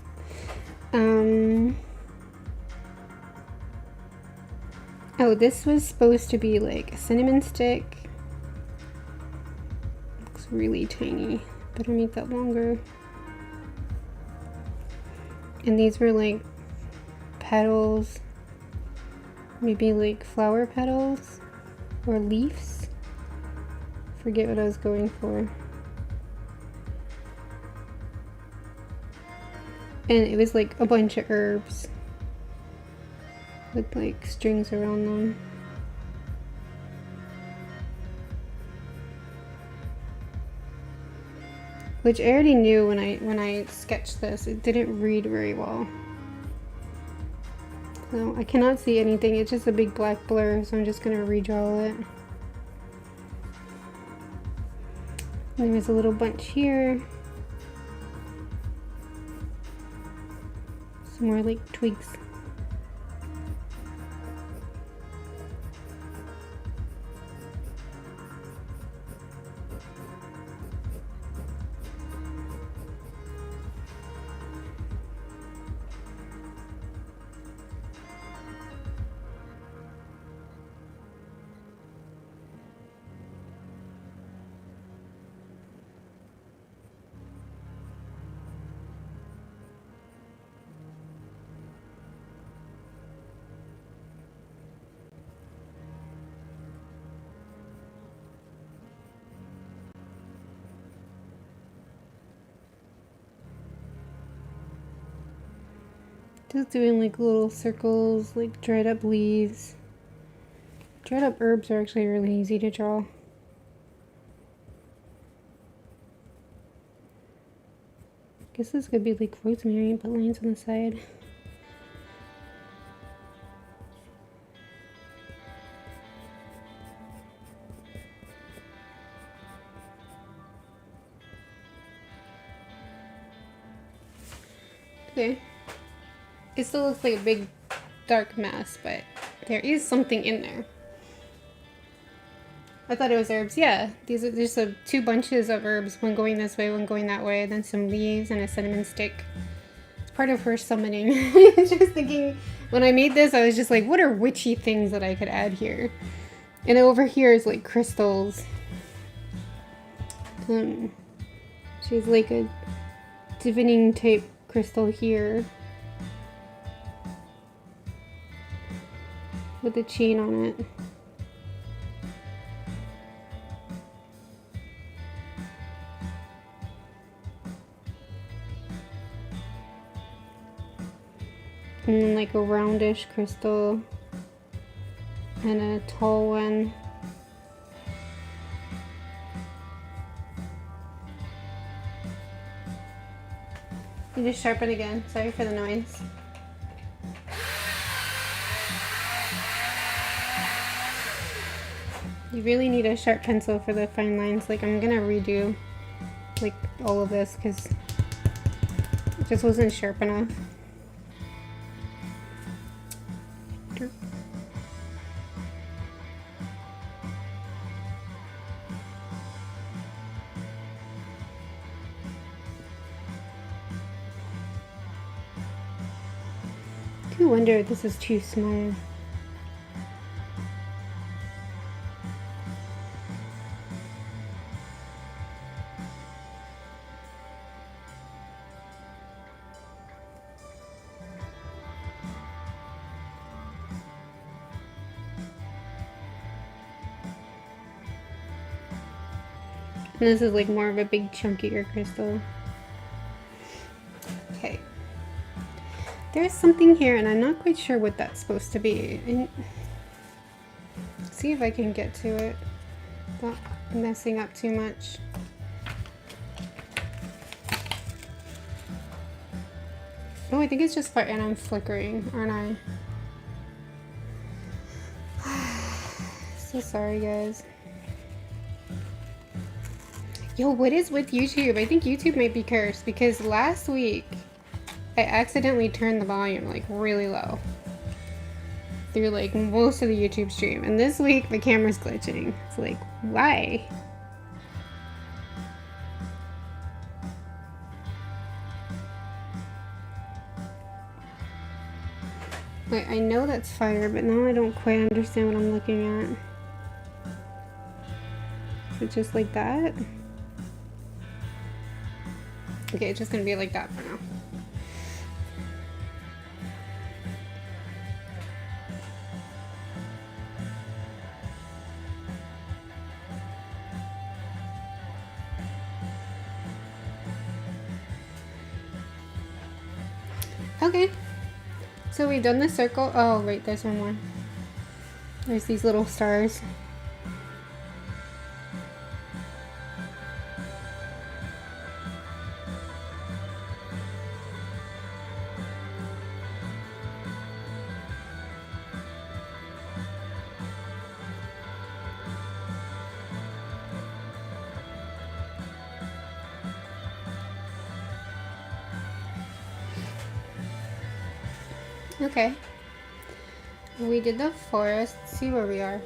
Speaker 1: Oh, this was supposed to be like a cinnamon stick. Looks really tiny. Better make that longer. And these were like petals. Maybe like flower petals or leaves. Forget what I was going for. And it was like a bunch of herbs with like strings around them. Which I already knew when I sketched this. It didn't read very well. So I cannot see anything. It's just a big black blur, so I'm just gonna redraw it. And there's a little bunch here. Some more like twigs. Just doing like little circles, like dried up leaves. Dried up herbs are actually really easy to draw. Guess this could be like rosemary, but lines on the side. Okay. It still looks like a big dark mess, but there is something in there. I thought it was herbs. Yeah, these are just two bunches of herbs, one going this way, one going that way, then some leaves and a cinnamon stick. It's part of her summoning. I was just thinking, when I made this, I was just like, what are witchy things that I could add here? And over here is like crystals. She's like a divining type crystal here. With a chain on it. And then like a roundish crystal and a tall one. You just sharpen again. Sorry for the noise. You really need a sharp pencil for the fine lines. Like, I'm gonna redo like all of this because it just wasn't sharp enough. I do wonder if this is too small. And this is like more of a big chunkier crystal. Okay. There's something here and I'm not quite sure what that's supposed to be. And see if I can get to it without messing up too much. Oh, I think it's just fire and I'm flickering, aren't I? So sorry, guys. Yo, what is with YouTube? I think YouTube might be cursed because last week I accidentally turned the volume like really low through like most of the YouTube stream, and this week the camera's glitching. It's like, why? Like, I know that's fire, but now I don't quite understand what I'm looking at. Is it just like that? Okay, it's just gonna be like that for now. Okay, so we've done the circle. Oh, wait, there's one more. There's these little stars. Okay, we did the forest. Let's see where we are.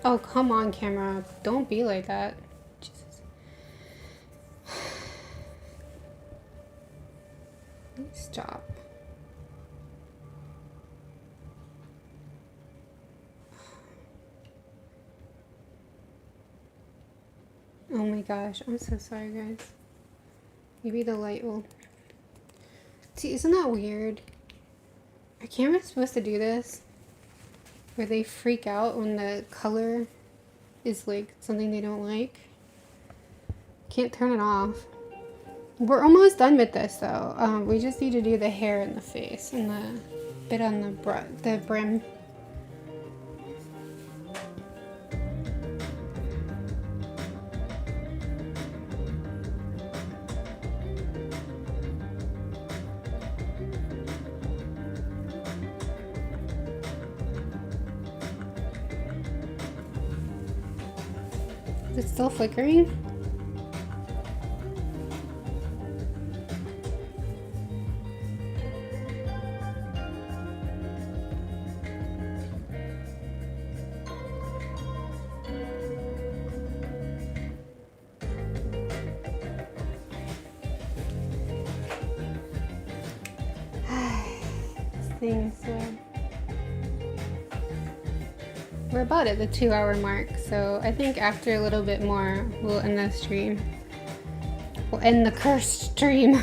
Speaker 1: Oh, come on, camera. Don't be like that. Jesus. Stop. Oh my gosh, I'm so sorry, guys. Maybe the light will... See, isn't that weird? Are cameras supposed to do this? Where they freak out when the color is like something they don't like? Can't turn it off. We're almost done with this though. We just need to do the hair and the face and the bit on the brim. Is it still flickering? This thing is we're about at the 2-hour mark, so I think after a little bit more, we'll end the stream. We'll end the cursed stream.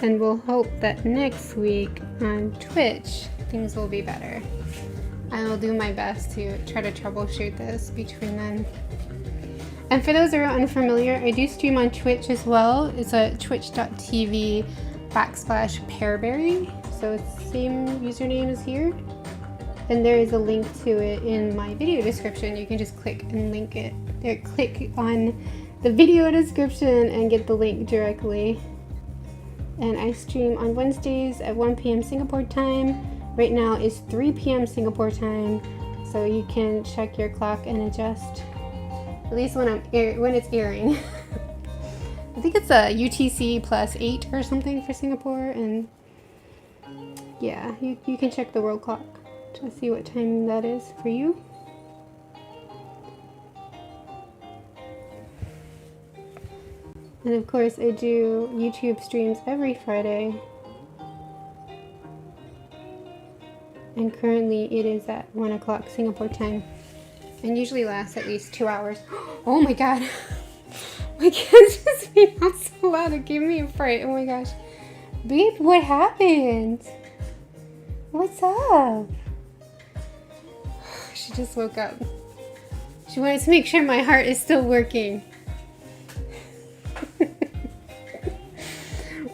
Speaker 1: And we'll hope that next week on Twitch, things will be better. I will do my best to try to troubleshoot this between then. And for those who are unfamiliar, I do stream on Twitch as well. It's at twitch.tv/Pearberrie. So it's the same username as here. And there is a link to it in my video description. You can just click and link it. Or click on the video description and get the link directly. And I stream on Wednesdays at 1 p.m. Singapore time. Right now it's 3 p.m. Singapore time. So you can check your clock and adjust. At least when it's airing. I think it's a UTC +8 or something for Singapore, and yeah, you can check the world clock to see what time that is for you. And of course I do YouTube streams every Friday. And currently it is at 1 o'clock Singapore time. And usually lasts at least 2 hours. Oh my god. My kids just made out so loud. It gave me a fright. Oh my gosh. Babe, what happened? What's up? She just woke up. She wanted to make sure my heart is still working.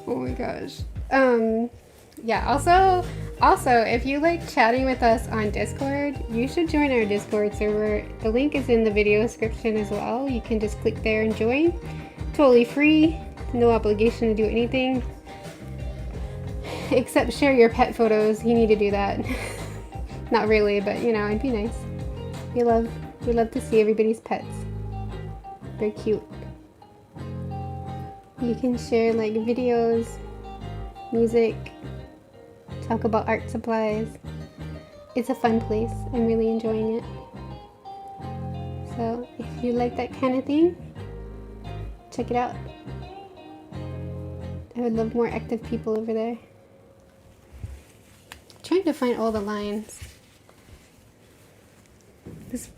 Speaker 1: Oh my gosh. Yeah, also, if you like chatting with us on Discord, you should join our Discord server. The link is in the video description as well. You can just click there and join. Totally free, no obligation to do anything. Except share your pet photos. You need to do that. Not really, but you know, it'd be nice. We love to see everybody's pets. They're cute. You can share like videos, music, talk about art supplies. It's a fun place. I'm really enjoying it. So if you like that kind of thing, check it out. I would love more active people over there. Trying to find all the lines.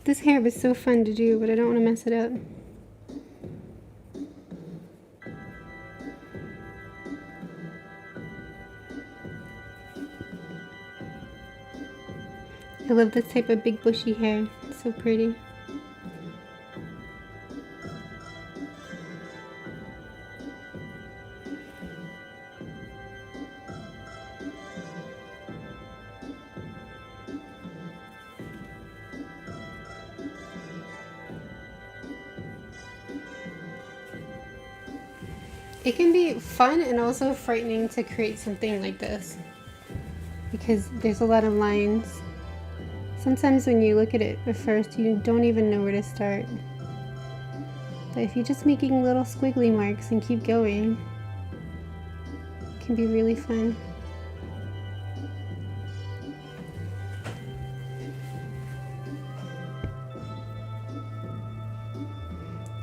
Speaker 1: This hair was so fun to do, but I don't want to mess it up. I love this type of big bushy hair. It's so pretty. It can be fun and also frightening to create something like this because there's a lot of lines. Sometimes when you look at it at first, you don't even know where to start. But if you're just making little squiggly marks and keep going, it can be really fun.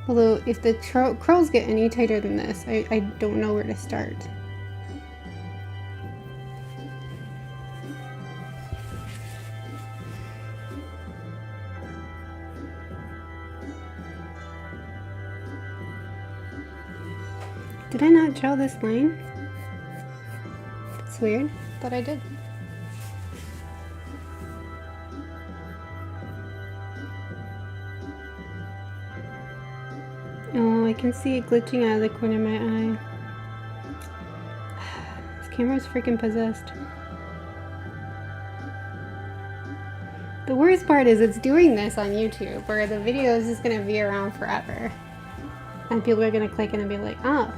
Speaker 1: Although, if the curls get any tighter than this, I don't know where to start. Did I not draw this line? It's weird. Thought I did. Oh, I can see it glitching out of the corner of my eye. This camera's freaking possessed. The worst part is it's doing this on YouTube, where the video is just gonna be around forever. And people are gonna click and be like, oh.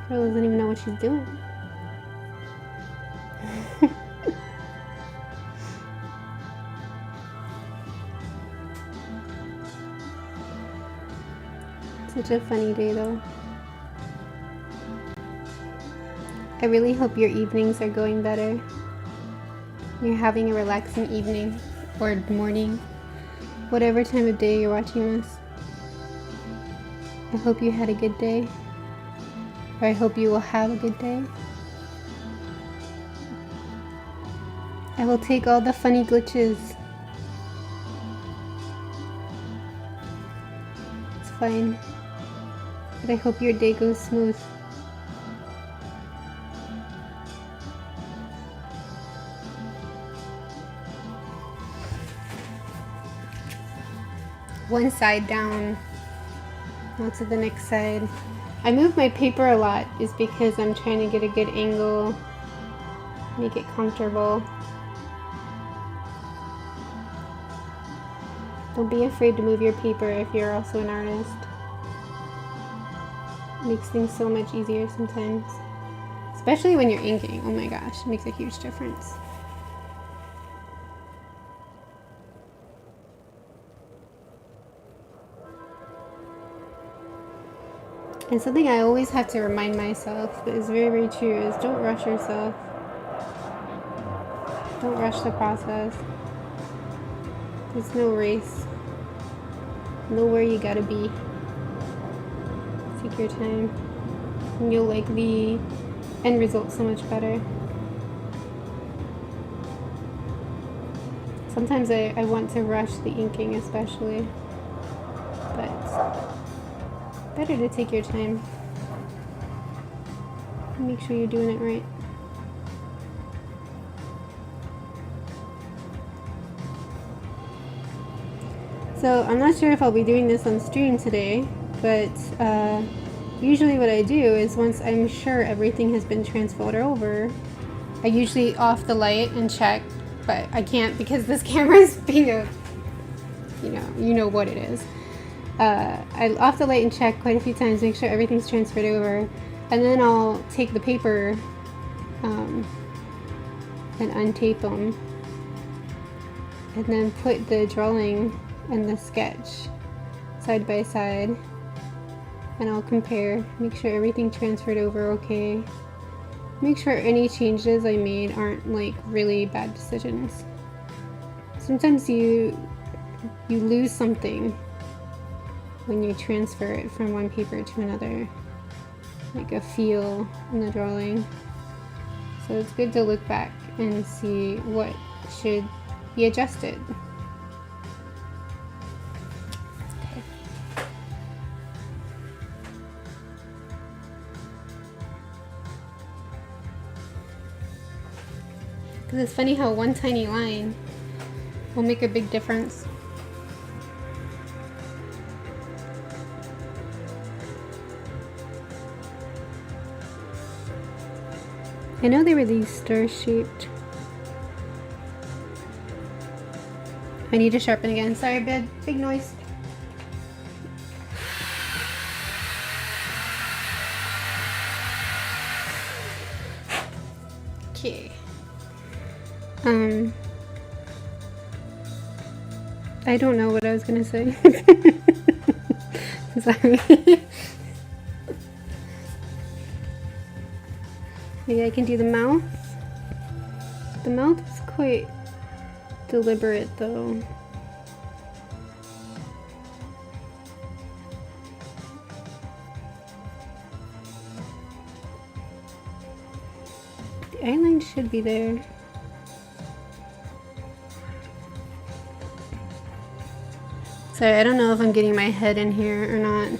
Speaker 1: Girl doesn't even know what she's doing. Such a funny day though. I really hope your evenings are going better. You're having a relaxing evening or morning, whatever time of day you're watching this. I hope you had a good day, or I hope you will have a good day. I will take all the funny glitches. It's fine. But I hope your day goes smooth. One side down. Now to the next side. I move my paper a lot is because I'm trying to get a good angle, make it comfortable. Don't be afraid to move your paper if you're also an artist. It makes things so much easier sometimes. Especially when you're inking. Oh my gosh, it makes a huge difference. And something I always have to remind myself, but is very, very true, is don't rush yourself. Don't rush the process. There's no race. Know where you gotta be. take your time. And you'll like the end result so much better. Sometimes I want to rush the inking especially, but better to take your time. Make sure you're doing it right. So I'm not sure if I'll be doing this on stream today, but usually what I do is once I'm sure everything has been transferred over, I usually off the light and check, but I can't because this camera is being a, you know what it is. I off the light and check quite a few times, make sure everything's transferred over, and then I'll take the paper and untape them, and then put the drawing and the sketch side by side, and I'll compare, make sure everything transferred over okay, make sure any changes I made aren't like really bad decisions. Sometimes you lose something when you transfer it from one paper to another, like a feel in the drawing. So it's good to look back and see what should be adjusted. Because it's funny how one tiny line will make a big difference. I know they were these star-shaped. I need to sharpen again. Sorry, big noise. Okay. I don't know what I was gonna say. Sorry. Maybe I can do the mouth. The mouth is quite deliberate though. The eyeline should be there. Sorry, I don't know if I'm getting my head in here or not.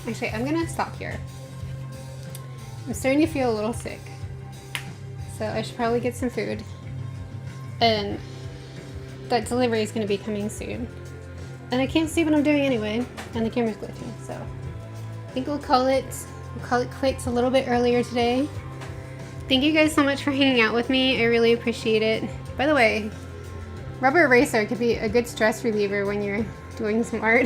Speaker 1: Actually, I'm gonna stop here. I'm starting to feel a little sick, so I should probably get some food. And that delivery is gonna be coming soon. And I can't see what I'm doing anyway, and the camera's glitching, so I think we'll call it quits a little bit earlier today. Thank you guys so much for hanging out with me. I really appreciate it. By the way, rubber eraser could be a good stress reliever when you're doing some art.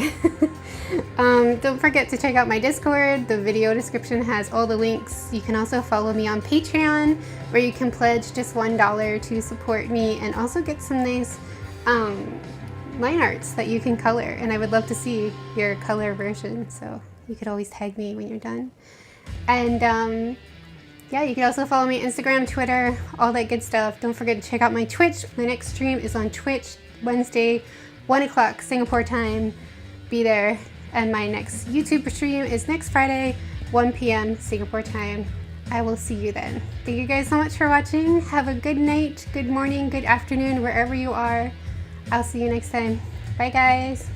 Speaker 1: Don't forget to check out my Discord. The video description has all the links. You can also follow me on Patreon, where you can pledge just $1 to support me and also get some nice line arts that you can color. And I would love to see your color version, so you could always tag me when you're done. And yeah, you can also follow me on Instagram, Twitter, all that good stuff. Don't forget to check out my Twitch. My next stream is on Twitch, Wednesday, 1 o'clock Singapore time. Be there. And my next YouTube stream is next Friday, 1 p.m. Singapore time. I will see you then. Thank you guys so much for watching. Have a good night, good morning, good afternoon, wherever you are. I'll see you next time. Bye guys.